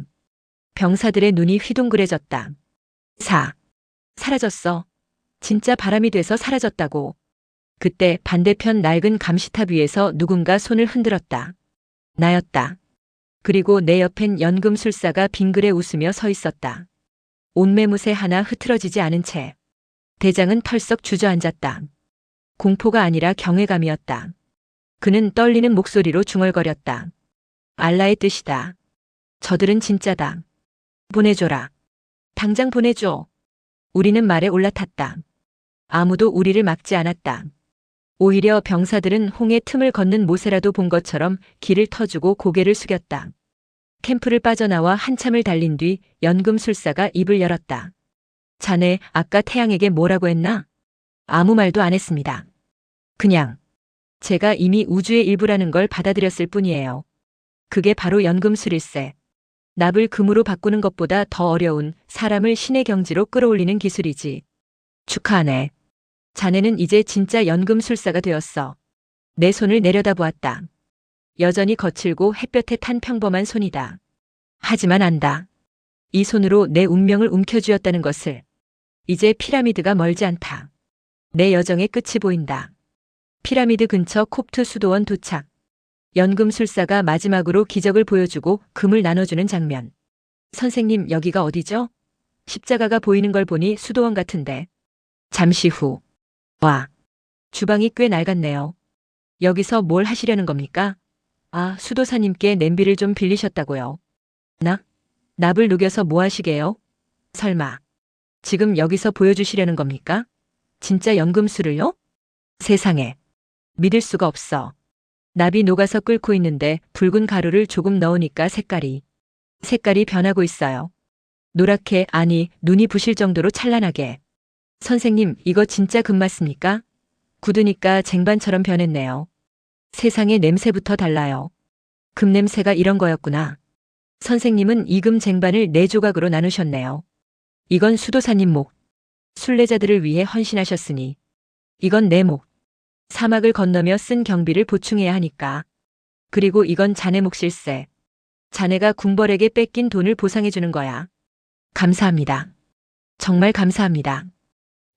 병사들의 눈이 휘둥그레졌다. 사라졌어. 진짜 바람이 돼서 사라졌다고. 그때 반대편 낡은 감시탑 위에서 누군가 손을 흔들었다. 나였다. 그리고 내 옆엔 연금술사가 빙그레 웃으며 서 있었다. 옷매무새 하나 흐트러지지 않은 채. 대장은 털썩 주저앉았다. 공포가 아니라 경외감이었다. 그는 떨리는 목소리로 중얼거렸다. 알라의 뜻이다. 저들은 진짜다. 보내줘라. 당장 보내줘. 우리는 말에 올라탔다. 아무도 우리를 막지 않았다. 오히려 병사들은 홍해 틈을 걷는 모세라도 본 것처럼 길을 터주고 고개를 숙였다. 캠프를 빠져나와 한참을 달린 뒤 연금술사가 입을 열었다. 자네 아까 태양에게 뭐라고 했나? 아무 말도 안 했습니다. 그냥 제가 이미 우주의 일부라는 걸 받아들였을 뿐이에요. 그게 바로 연금술일세. 납을 금으로 바꾸는 것보다 더 어려운 사람을 신의 경지로 끌어올리는 기술이지. 축하하네. 자네는 이제 진짜 연금술사가 되었어. 내 손을 내려다보았다. 여전히 거칠고 햇볕에 탄 평범한 손이다. 하지만 안다. 이 손으로 내 운명을 움켜쥐었다는 것을. 이제 피라미드가 멀지 않다. 내 여정의 끝이 보인다. 피라미드 근처 콥트 수도원 도착. 연금술사가 마지막으로 기적을 보여주고 금을 나눠주는 장면. 선생님, 여기가 어디죠? 십자가가 보이는 걸 보니 수도원 같은데. 잠시 후. 와. 주방이 꽤 낡았네요. 여기서 뭘 하시려는 겁니까? 아, 수도사님께 냄비를 좀 빌리셨다고요. 납을 녹여서 뭐 하시게요? 설마. 지금 여기서 보여주시려는 겁니까? 진짜 연금술을요? 세상에. 믿을 수가 없어. 납이 녹아서 끓고 있는데 붉은 가루를 조금 넣으니까 색깔이 변하고 있어요. 노랗게, 아니, 눈이 부실 정도로 찬란하게. 선생님, 이거 진짜 금 맞습니까? 굳으니까 쟁반처럼 변했네요. 세상에, 냄새부터 달라요. 금 냄새가 이런 거였구나. 선생님은 이 금 쟁반을 4조각으로 나누셨네요. 이건 수도사님 목. 순례자들을 위해 헌신하셨으니. 이건 내 목. 사막을 건너며 쓴 경비를 보충해야 하니까. 그리고 이건 자네 몫일세. 자네가 궁벌에게 뺏긴 돈을 보상해 주는 거야. 감사합니다. 정말 감사합니다.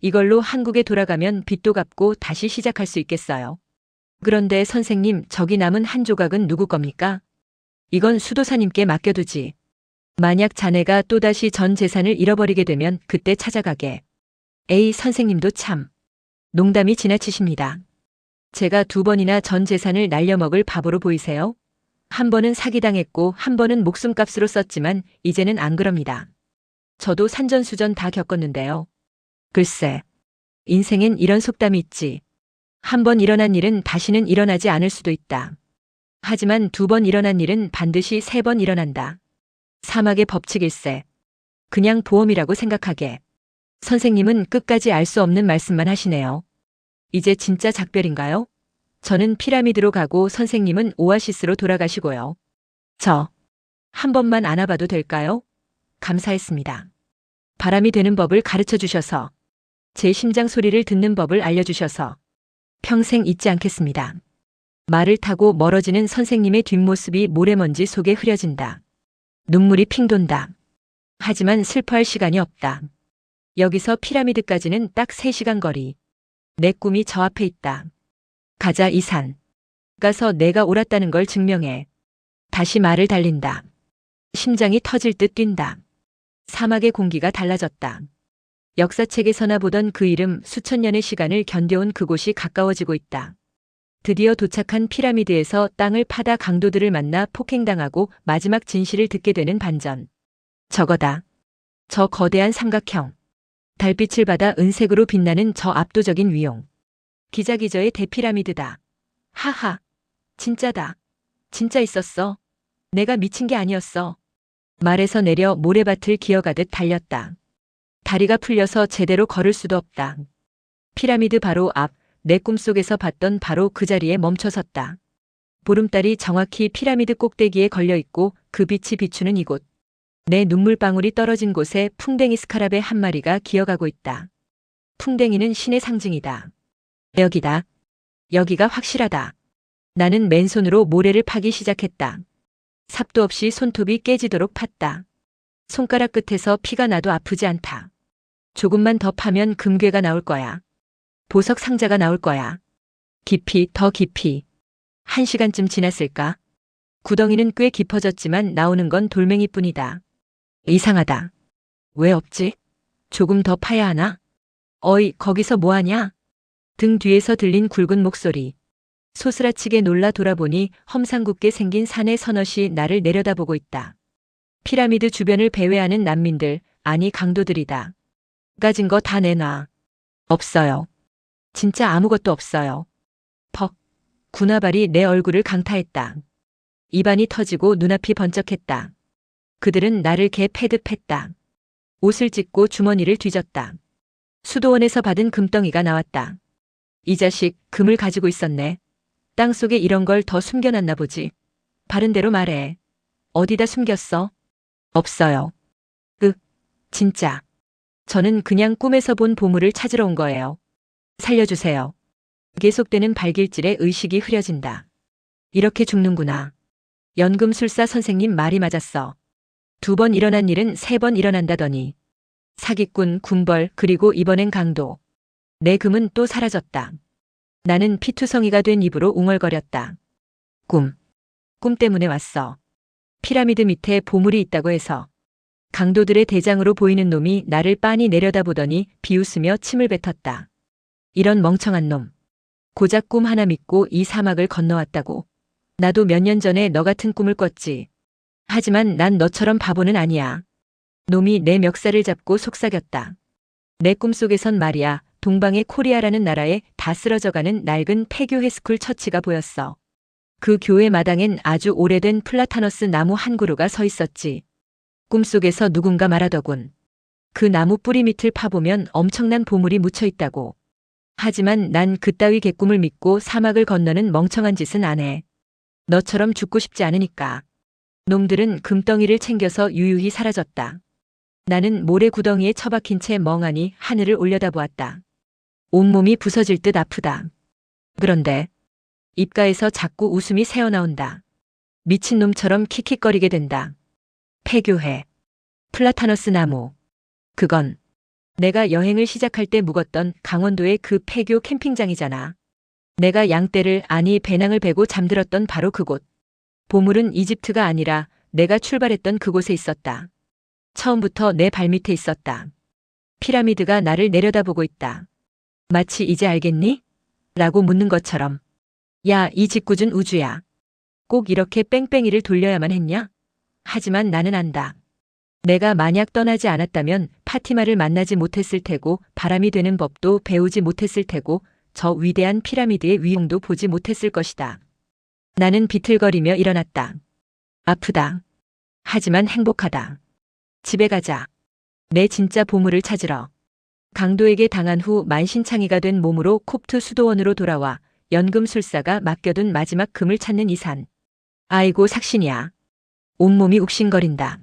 이걸로 한국에 돌아가면 빚도 갚고 다시 시작할 수 있겠어요. 그런데 선생님, 저기 남은 한 조각은 누구 겁니까? 이건 수도사님께 맡겨두지. 만약 자네가 또다시 전 재산을 잃어버리게 되면 그때 찾아가게. 에이, 선생님도 참. 농담이 지나치십니다. 제가 2번이나 전 재산을 날려먹을 바보로 보이세요? 한 번은 사기당했고 한 번은 목숨값으로 썼지만 이제는 안 그럽니다. 저도 산전수전 다 겪었는데요. 글쎄, 인생엔 이런 속담이 있지. 한 번 일어난 일은 다시는 일어나지 않을 수도 있다. 하지만 2번 일어난 일은 반드시 3번 일어난다. 사막의 법칙일세. 그냥 보험이라고 생각하게. 선생님은 끝까지 알 수 없는 말씀만 하시네요. 이제 진짜 작별인가요? 저는 피라미드로 가고 선생님은 오아시스로 돌아가시고요. 저, 한 번만 안아봐도 될까요? 감사했습니다. 바람이 되는 법을 가르쳐 주셔서, 제 심장 소리를 듣는 법을 알려주셔서 평생 잊지 않겠습니다. 말을 타고 멀어지는 선생님의 뒷모습이 모래먼지 속에 흐려진다. 눈물이 핑 돈다. 하지만 슬퍼할 시간이 없다. 여기서 피라미드까지는 딱 3시간 거리. 내 꿈이 저 앞에 있다. 가자, 이 산. 가서 내가 옳았다는 걸 증명해. 다시 말을 달린다. 심장이 터질 듯 뛴다. 사막의 공기가 달라졌다. 역사책에서나 보던 그 이름, 수천 년의 시간을 견뎌온 그곳이 가까워지고 있다. 드디어 도착한 피라미드에서 땅을 파다 강도들을 만나 폭행당하고 마지막 진실을 듣게 되는 반전. 저거다. 저 거대한 삼각형. 달빛을 받아 은색으로 빛나는 저 압도적인 위용. 기자기저의 대피라미드다. 하하. 진짜다. 진짜 있었어. 내가 미친 게 아니었어. 말에서 내려 모래밭을 기어가듯 달렸다. 다리가 풀려서 제대로 걸을 수도 없다. 피라미드 바로 앞, 내 꿈속에서 봤던 바로 그 자리에 멈춰섰다. 보름달이 정확히 피라미드 꼭대기에 걸려있고 그 빛이 비추는 이곳. 내 눈물방울이 떨어진 곳에 풍뎅이 스카랍의 한 마리가 기어가고 있다. 풍뎅이는 신의 상징이다. 여기다. 여기가 확실하다. 나는 맨손으로 모래를 파기 시작했다. 삽도 없이 손톱이 깨지도록 팠다. 손가락 끝에서 피가 나도 아프지 않다. 조금만 더 파면 금괴가 나올 거야. 보석 상자가 나올 거야. 깊이, 더 깊이. 1시간쯤 지났을까? 구덩이는 꽤 깊어졌지만 나오는 건 돌멩이뿐이다. 이상하다. 왜 없지? 조금 더 파야 하나? 어이, 거기서 뭐하냐? 등 뒤에서 들린 굵은 목소리. 소스라치게 놀라 돌아보니 험상궂게 생긴 산의 서넛이 나를 내려다보고 있다. 피라미드 주변을 배회하는 난민들, 아니 강도들이다. 가진 거 다 내놔. 없어요. 진짜 아무것도 없어요. 퍽. 군화발이 내 얼굴을 강타했다. 입안이 터지고 눈앞이 번쩍했다. 그들은 나를 개 패듯 팼다. 옷을 찢고 주머니를 뒤졌다. 수도원에서 받은 금덩이가 나왔다. 이 자식 금을 가지고 있었네. 땅속에 이런 걸 더 숨겨놨나 보지. 바른 대로 말해. 어디다 숨겼어? 없어요. 진짜. 저는 그냥 꿈에서 본 보물을 찾으러 온 거예요. 살려주세요. 계속되는 발길질에 의식이 흐려진다. 이렇게 죽는구나. 연금술사 선생님 말이 맞았어. 2번 일어난 일은 3번 일어난다더니. 사기꾼, 군벌, 그리고 이번엔 강도. 내 금은 또 사라졌다. 나는 피투성이가 된 입으로 웅얼거렸다. 꿈 때문에 왔어. 피라미드 밑에 보물이 있다고 해서. 강도들의 대장으로 보이는 놈이 나를 빤히 내려다보더니 비웃으며 침을 뱉었다. 이런 멍청한 놈. 고작 꿈 하나 믿고 이 사막을 건너왔다고. 나도 몇 년 전에 너 같은 꿈을 꿨지. 하지만 난 너처럼 바보는 아니야. 놈이 내 멱살을 잡고 속삭였다. 내 꿈속에선 말이야, 동방의 코리아라는 나라에 다 쓰러져가는 낡은 폐교 해스쿨 처치가 보였어. 그 교회 마당엔 아주 오래된 플라타너스 나무 한 그루가 서 있었지. 꿈속에서 누군가 말하더군. 그 나무 뿌리 밑을 파보면 엄청난 보물이 묻혀 있다고. 하지만 난 그따위 개꿈을 믿고 사막을 건너는 멍청한 짓은 안 해. 너처럼 죽고 싶지 않으니까. 놈들은 금덩이를 챙겨서 유유히 사라졌다. 나는 모래 구덩이에 처박힌 채 멍하니 하늘을 올려다보았다. 온몸이 부서질 듯 아프다. 그런데 입가에서 자꾸 웃음이 새어나온다. 미친놈처럼 킥킥거리게 된다. 폐교회. 플라타너스 나무. 그건 내가 여행을 시작할 때 묵었던 강원도의 그 폐교 캠핑장이잖아. 내가 양떼를 아니 배낭을 베고 잠들었던 바로 그곳. 보물은 이집트가 아니라 내가 출발했던 그곳에 있었다. 처음부터 내 발밑에 있었다. 피라미드가 나를 내려다보고 있다. 마치 이제 알겠니? 라고 묻는 것처럼. 야, 이 짓궂은 우주야. 꼭 이렇게 뺑뺑이를 돌려야만 했냐? 하지만 나는 안다. 내가 만약 떠나지 않았다면 파티마를 만나지 못했을 테고 바람이 되는 법도 배우지 못했을 테고 저 위대한 피라미드의 위용도 보지 못했을 것이다. 나는 비틀거리며 일어났다. 아프다. 하지만 행복하다. 집에 가자. 내 진짜 보물을 찾으러. 강도에게 당한 후 만신창이가 된 몸으로 콥트 수도원으로 돌아와 연금술사가 맡겨둔 마지막 금을 찾는 이산. 아이고 삭신이야. 온몸이 욱신거린다.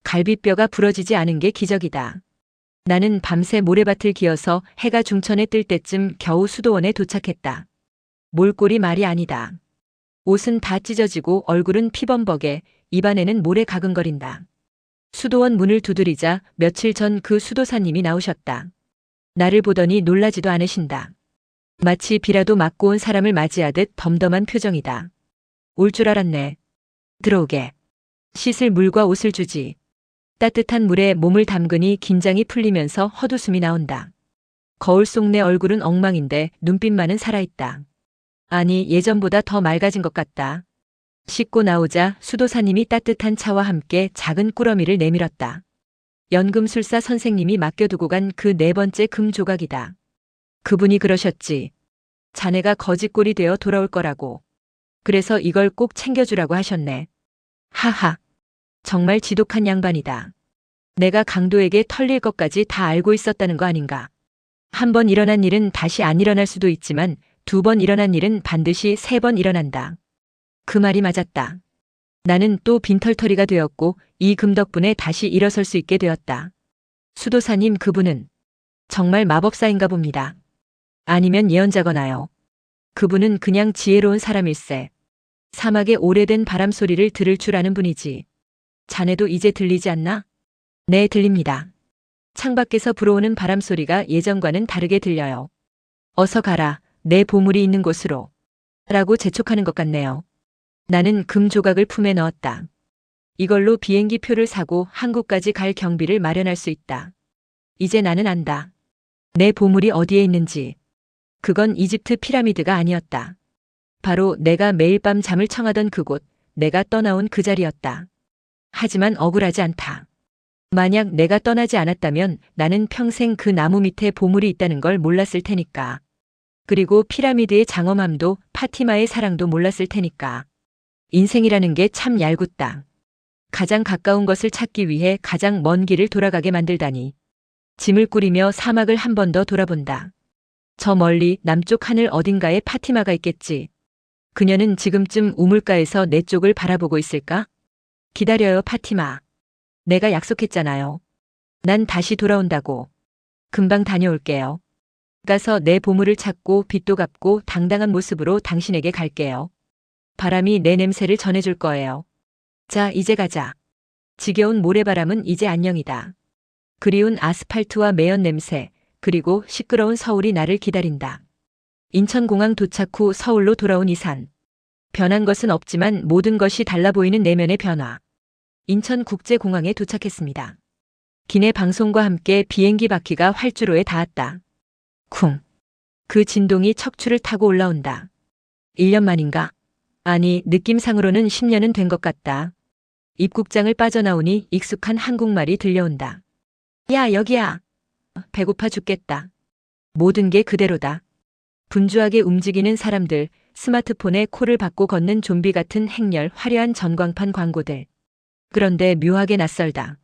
갈비뼈가 부러지지 않은 게 기적이다. 나는 밤새 모래밭을 기어서 해가 중천에 뜰 때쯤 겨우 수도원에 도착했다. 몰골이 말이 아니다. 옷은 다 찢어지고 얼굴은 피범벅에 입안에는 모래 가근거린다. 수도원 문을 두드리자 며칠 전 그 수도사님이 나오셨다. 나를 보더니 놀라지도 않으신다. 마치 비라도 맞고 온 사람을 맞이하듯 덤덤한 표정이다. 올 줄 알았네. 들어오게. 씻을 물과 옷을 주지. 따뜻한 물에 몸을 담그니 긴장이 풀리면서 헛웃음이 나온다. 거울 속 내 얼굴은 엉망인데 눈빛만은 살아있다. 아니 예전보다 더 맑아진 것 같다. 씻고 나오자 수도사님이 따뜻한 차와 함께 작은 꾸러미를 내밀었다. 연금술사 선생님이 맡겨두고 간 그 4번째 금 조각이다. 그분이 그러셨지. 자네가 거짓골이 되어 돌아올 거라고. 그래서 이걸 꼭 챙겨주라고 하셨네. 하하. 정말 지독한 양반이다. 내가 강도에게 털릴 것까지 다 알고 있었다는 거 아닌가. 한 번 일어난 일은 다시 안 일어날 수도 있지만 2번 일어난 일은 반드시 3번 일어난다. 그 말이 맞았다. 나는 또 빈털터리가 되었고 이 금 덕분에 다시 일어설 수 있게 되었다. 수도사님 그분은 정말 마법사인가 봅니다. 아니면 예언자거나요. 그분은 그냥 지혜로운 사람일세. 사막의 오래된 바람 소리를 들을 줄 아는 분이지. 자네도 이제 들리지 않나? 네, 들립니다. 창밖에서 불어오는 바람 소리가 예전과는 다르게 들려요. 어서 가라, 내 보물이 있는 곳으로. 라고 재촉하는 것 같네요. 나는 금 조각을 품에 넣었다. 이걸로 비행기 표를 사고 한국까지 갈 경비를 마련할 수 있다. 이제 나는 안다. 내 보물이 어디에 있는지. 그건 이집트 피라미드가 아니었다. 바로 내가 매일 밤 잠을 청하던 그곳, 내가 떠나온 그 자리였다. 하지만 억울하지 않다. 만약 내가 떠나지 않았다면 나는 평생 그 나무 밑에 보물이 있다는 걸 몰랐을 테니까. 그리고 피라미드의 장엄함도 파티마의 사랑도 몰랐을 테니까. 인생이라는 게 참 얄궂다. 가장 가까운 것을 찾기 위해 가장 먼 길을 돌아가게 만들다니. 짐을 꾸리며 사막을 한 번 더 돌아본다. 저 멀리 남쪽 하늘 어딘가에 파티마가 있겠지. 그녀는 지금쯤 우물가에서 내 쪽을 바라보고 있을까? 기다려요, 파티마. 내가 약속했잖아요. 난 다시 돌아온다고. 금방 다녀올게요. 가서 내 보물을 찾고 빚도 갚고 당당한 모습으로 당신에게 갈게요. 바람이 내 냄새를 전해줄 거예요. 자, 이제 가자. 지겨운 모래바람은 이제 안녕이다. 그리운 아스팔트와 매연 냄새, 그리고 시끄러운 서울이 나를 기다린다. 인천공항 도착 후 서울로 돌아온 이산. 변한 것은 없지만 모든 것이 달라 보이는 내면의 변화. 인천국제공항에 도착했습니다. 기내 방송과 함께 비행기 바퀴가 활주로에 닿았다. 쿵. 그 진동이 척추를 타고 올라온다. 1년 만인가? 아니, 느낌상으로는 10년은 된 것 같다. 입국장을 빠져나오니 익숙한 한국말이 들려온다. 야, 여기야. 배고파 죽겠다. 모든 게 그대로다. 분주하게 움직이는 사람들, 스마트폰에 콜을 받고 걷는 좀비 같은 행렬, 화려한 전광판 광고들. 그런데 묘하게 낯설다.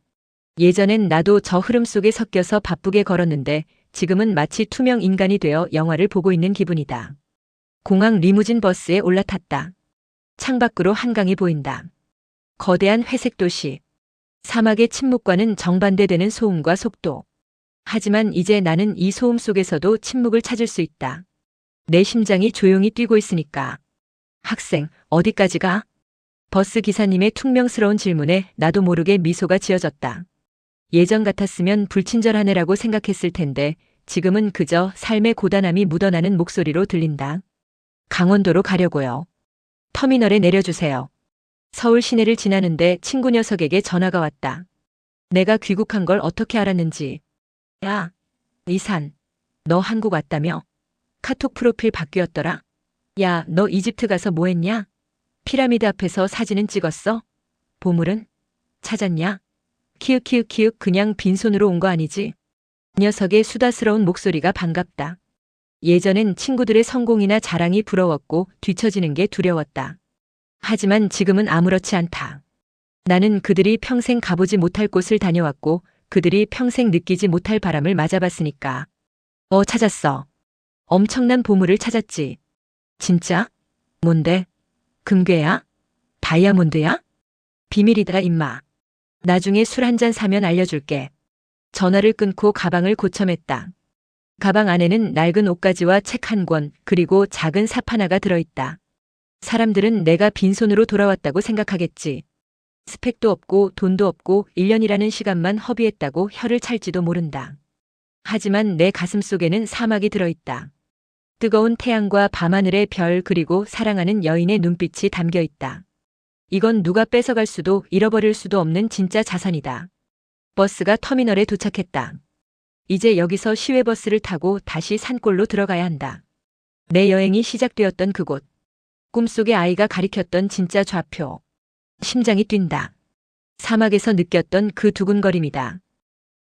예전엔 나도 저 흐름 속에 섞여서 바쁘게 걸었는데 지금은 마치 투명 인간이 되어 영화를 보고 있는 기분이다. 공항 리무진 버스에 올라탔다. 창밖으로 한강이 보인다. 거대한 회색 도시. 사막의 침묵과는 정반대되는 소음과 속도. 하지만 이제 나는 이 소음 속에서도 침묵을 찾을 수 있다. 내 심장이 조용히 뛰고 있으니까. 학생, 어디까지 가? 버스 기사님의 퉁명스러운 질문에 나도 모르게 미소가 지어졌다. 예전 같았으면 불친절하네라고 생각했을 텐데 지금은 그저 삶의 고단함이 묻어나는 목소리로 들린다. 강원도로 가려고요. 터미널에 내려주세요. 서울 시내를 지나는데 친구 녀석에게 전화가 왔다. 내가 귀국한 걸 어떻게 알았는지. 야, 이산, 너 한국 왔다며? 카톡 프로필 바뀌었더라. 야, 너 이집트 가서 뭐 했냐? 피라미드 앞에서 사진은 찍었어? 보물은? 찾았냐? 키읔키읔키읔 그냥 빈손으로 온 거 아니지? 녀석의 수다스러운 목소리가 반갑다. 예전엔 친구들의 성공이나 자랑이 부러웠고 뒤처지는 게 두려웠다. 하지만 지금은 아무렇지 않다. 나는 그들이 평생 가보지 못할 곳을 다녀왔고 그들이 평생 느끼지 못할 바람을 맞아봤으니까. 찾았어. 엄청난 보물을 찾았지. 진짜? 뭔데? 금괴야? 다이아몬드야? 비밀이다 임마. 나중에 술 한 잔 사면 알려줄게. 전화를 끊고 가방을 고쳐맸다. 가방 안에는 낡은 옷가지와 책 한 권, 그리고 작은 삽 하나가 들어있다. 사람들은 내가 빈손으로 돌아왔다고 생각하겠지. 스펙도 없고 돈도 없고 1년이라는 시간만 허비했다고 혀를 찰지도 모른다. 하지만 내 가슴 속에는 사막이 들어있다. 뜨거운 태양과 밤하늘의 별 그리고 사랑하는 여인의 눈빛이 담겨 있다. 이건 누가 뺏어갈 수도 잃어버릴 수도 없는 진짜 자산이다. 버스가 터미널에 도착했다. 이제 여기서 시외버스를 타고 다시 산골로 들어가야 한다. 내 여행이 시작되었던 그곳. 꿈속의 아이가 가리켰던 진짜 좌표. 심장이 뛴다. 사막에서 느꼈던 그 두근거림이다.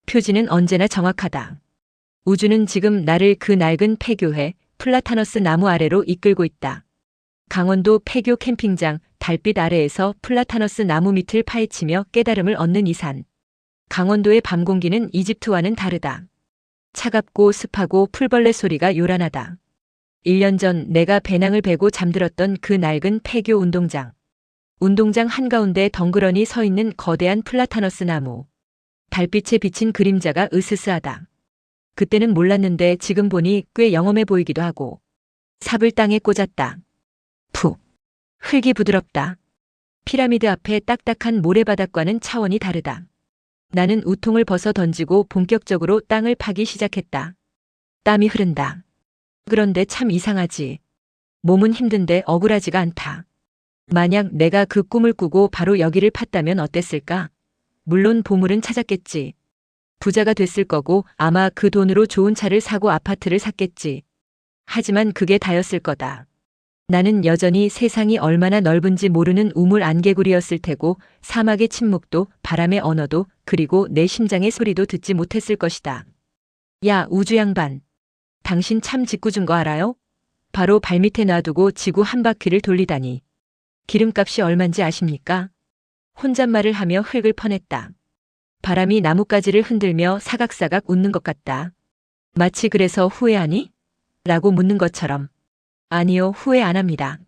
표지는 언제나 정확하다. 우주는 지금 나를 그 낡은 폐교회, 플라타너스 나무 아래로 이끌고 있다. 강원도 폐교 캠핑장, 달빛 아래에서 플라타너스 나무 밑을 파헤치며 깨달음을 얻는 이 산. 강원도의 밤 공기는 이집트와는 다르다. 차갑고 습하고 풀벌레 소리가 요란하다. 1년 전 내가 배낭을 베고 잠들었던 그 낡은 폐교 운동장. 운동장 한가운데 덩그러니 서 있는 거대한 플라타너스 나무. 달빛에 비친 그림자가 으스스하다. 그때는 몰랐는데 지금 보니 꽤 영험해 보이기도 하고. 삽을 땅에 꽂았다. 푹. 흙이 부드럽다. 피라미드 앞에 딱딱한 모래바닥과는 차원이 다르다. 나는 우통을 벗어 던지고 본격적으로 땅을 파기 시작했다. 땀이 흐른다. 그런데 참 이상하지. 몸은 힘든데 억울하지가 않다. 만약 내가 그 꿈을 꾸고 바로 여기를 팠다면 어땠을까? 물론 보물은 찾았겠지. 부자가 됐을 거고 아마 그 돈으로 좋은 차를 사고 아파트를 샀겠지. 하지만 그게 다였을 거다. 나는 여전히 세상이 얼마나 넓은지 모르는 우물 안개구리였을 테고 사막의 침묵도 바람의 언어도 그리고 내 심장의 소리도 듣지 못했을 것이다. 야, 우주 양반. 당신 참 짓궂은 거 알아요? 바로 발밑에 놔두고 지구 한 바퀴를 돌리다니. 기름값이 얼만지 아십니까? 혼잣말을 하며 흙을 퍼냈다. 바람이 나뭇가지를 흔들며 사각사각 웃는 것 같다. 마치 그래서 후회하니? 라고 묻는 것처럼. 아니요, 후회 안 합니다.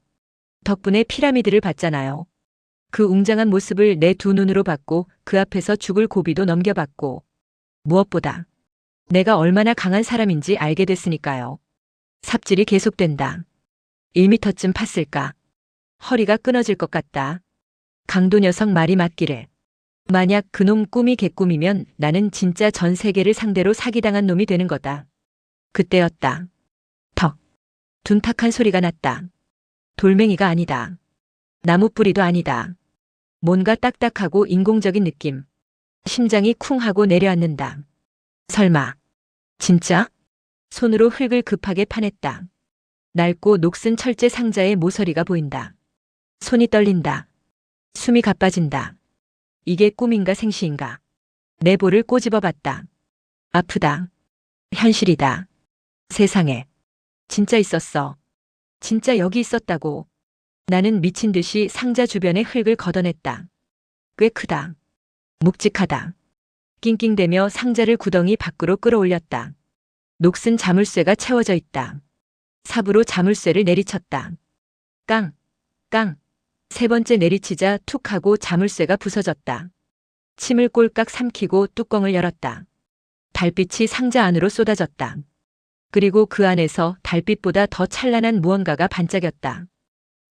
덕분에 피라미드를 봤잖아요. 그 웅장한 모습을 내 두 눈으로 봤고 그 앞에서 죽을 고비도 넘겨봤고 무엇보다 내가 얼마나 강한 사람인지 알게 됐으니까요. 삽질이 계속된다. 1미터쯤 팠을까. 허리가 끊어질 것 같다. 강도 녀석 말이 맞기를. 만약 그놈 꿈이 개꿈이면 나는 진짜 전 세계를 상대로 사기당한 놈이 되는 거다. 그때였다. 턱. 둔탁한 소리가 났다. 돌멩이가 아니다. 나무뿌리도 아니다. 뭔가 딱딱하고 인공적인 느낌. 심장이 쿵 하고 내려앉는다. 설마. 진짜? 손으로 흙을 급하게 파냈다. 낡고 녹슨 철제 상자의 모서리가 보인다. 손이 떨린다. 숨이 가빠진다. 이게 꿈인가 생시인가. 내 볼을 꼬집어 봤다. 아프다. 현실이다. 세상에. 진짜 있었어. 진짜 여기 있었다고. 나는 미친 듯이 상자 주변의 흙을 걷어냈다. 꽤 크다. 묵직하다. 낑낑대며 상자를 구덩이 밖으로 끌어올렸다. 녹슨 자물쇠가 채워져 있다. 삽으로 자물쇠를 내리쳤다. 깡, 깡. 세 번째 내리치자 툭 하고 자물쇠가 부서졌다. 침을 꼴깍 삼키고 뚜껑을 열었다. 달빛이 상자 안으로 쏟아졌다. 그리고 그 안에서 달빛보다 더 찬란한 무언가가 반짝였다.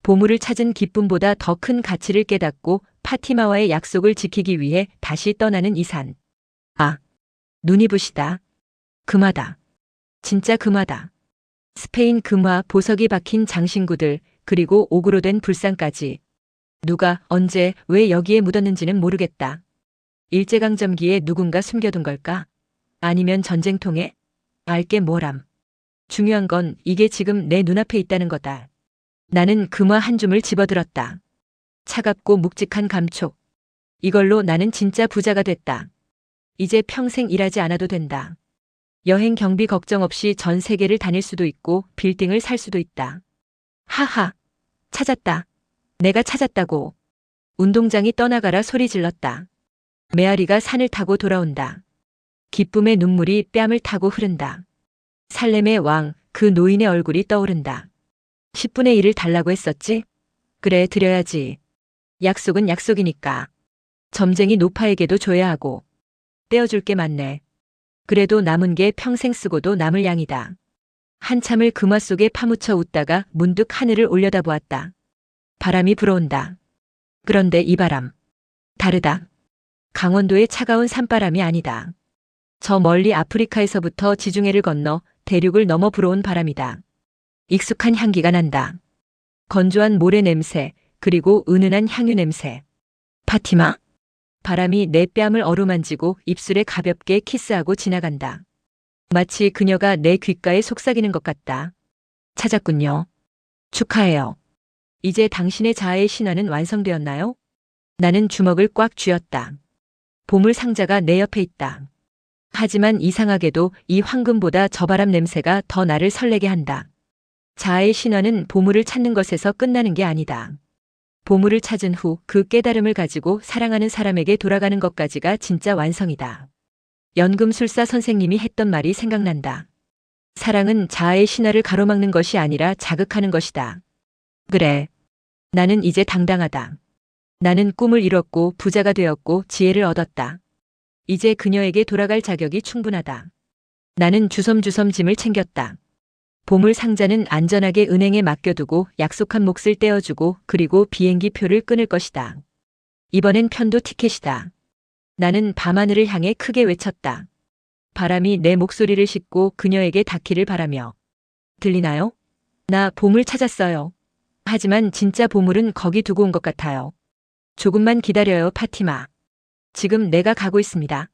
보물을 찾은 기쁨보다 더 큰 가치를 깨닫고 파티마와의 약속을 지키기 위해 다시 떠나는 이산. 아, 눈이 부시다. 금화다. 진짜 금화다. 스페인 금화 보석이 박힌 장신구들, 그리고 옥으로 된 불상까지. 누가, 언제, 왜 여기에 묻었는지는 모르겠다. 일제강점기에 누군가 숨겨둔 걸까? 아니면 전쟁통에? 알게 뭐람. 중요한 건 이게 지금 내 눈앞에 있다는 거다. 나는 금화 한 줌을 집어들었다. 차갑고 묵직한 감촉. 이걸로 나는 진짜 부자가 됐다. 이제 평생 일하지 않아도 된다. 여행 경비 걱정 없이 전 세계를 다닐 수도 있고 빌딩을 살 수도 있다. 하하. 찾았다. 내가 찾았다고. 운동장이 떠나가라 소리 질렀다. 메아리가 산을 타고 돌아온다. 기쁨의 눈물이 뺨을 타고 흐른다. 살렘의 왕, 그 노인의 얼굴이 떠오른다. 10분의 1을 달라고 했었지? 그래, 드려야지. 약속은 약속이니까. 점쟁이 노파에게도 줘야 하고. 떼어줄 게 많네. 그래도 남은 게 평생 쓰고도 남을 양이다. 한참을 금화 속에 파묻혀 웃다가 문득 하늘을 올려다보았다. 바람이 불어온다. 그런데 이 바람. 다르다. 강원도의 차가운 산바람이 아니다. 저 멀리 아프리카에서부터 지중해를 건너 대륙을 넘어 불어온 바람이다. 익숙한 향기가 난다. 건조한 모래 냄새, 그리고 은은한 향유 냄새. 파티마? 바람이 내 뺨을 어루만지고 입술에 가볍게 키스하고 지나간다. 마치 그녀가 내 귓가에 속삭이는 것 같다. 찾았군요. 축하해요. 이제 당신의 자아의 신화는 완성되었나요? 나는 주먹을 꽉 쥐었다. 보물 상자가 내 옆에 있다. 하지만 이상하게도 이 황금보다 저 바람 냄새가 더 나를 설레게 한다. 자아의 신화는 보물을 찾는 것에서 끝나는 게 아니다. 보물을 찾은 후 그 깨달음을 가지고 사랑하는 사람에게 돌아가는 것까지가 진짜 완성이다. 연금술사 선생님이 했던 말이 생각난다. 사랑은 자아의 신화를 가로막는 것이 아니라 자극하는 것이다. 그래. 나는 이제 당당하다. 나는 꿈을 이뤘고 부자가 되었고 지혜를 얻었다. 이제 그녀에게 돌아갈 자격이 충분하다. 나는 주섬주섬 짐을 챙겼다. 보물 상자는 안전하게 은행에 맡겨두고 약속한 몫을 떼어주고 그리고 비행기 표를 끊을 것이다. 이번엔 편도 티켓이다. 나는 밤하늘을 향해 크게 외쳤다. 바람이 내 목소리를 싣고 그녀에게 닿기를 바라며. 들리나요? 나 보물 찾았어요. 하지만 진짜 보물은 거기 두고 온 것 같아요. 조금만 기다려요, 파티마. 지금 내가 가고 있습니다.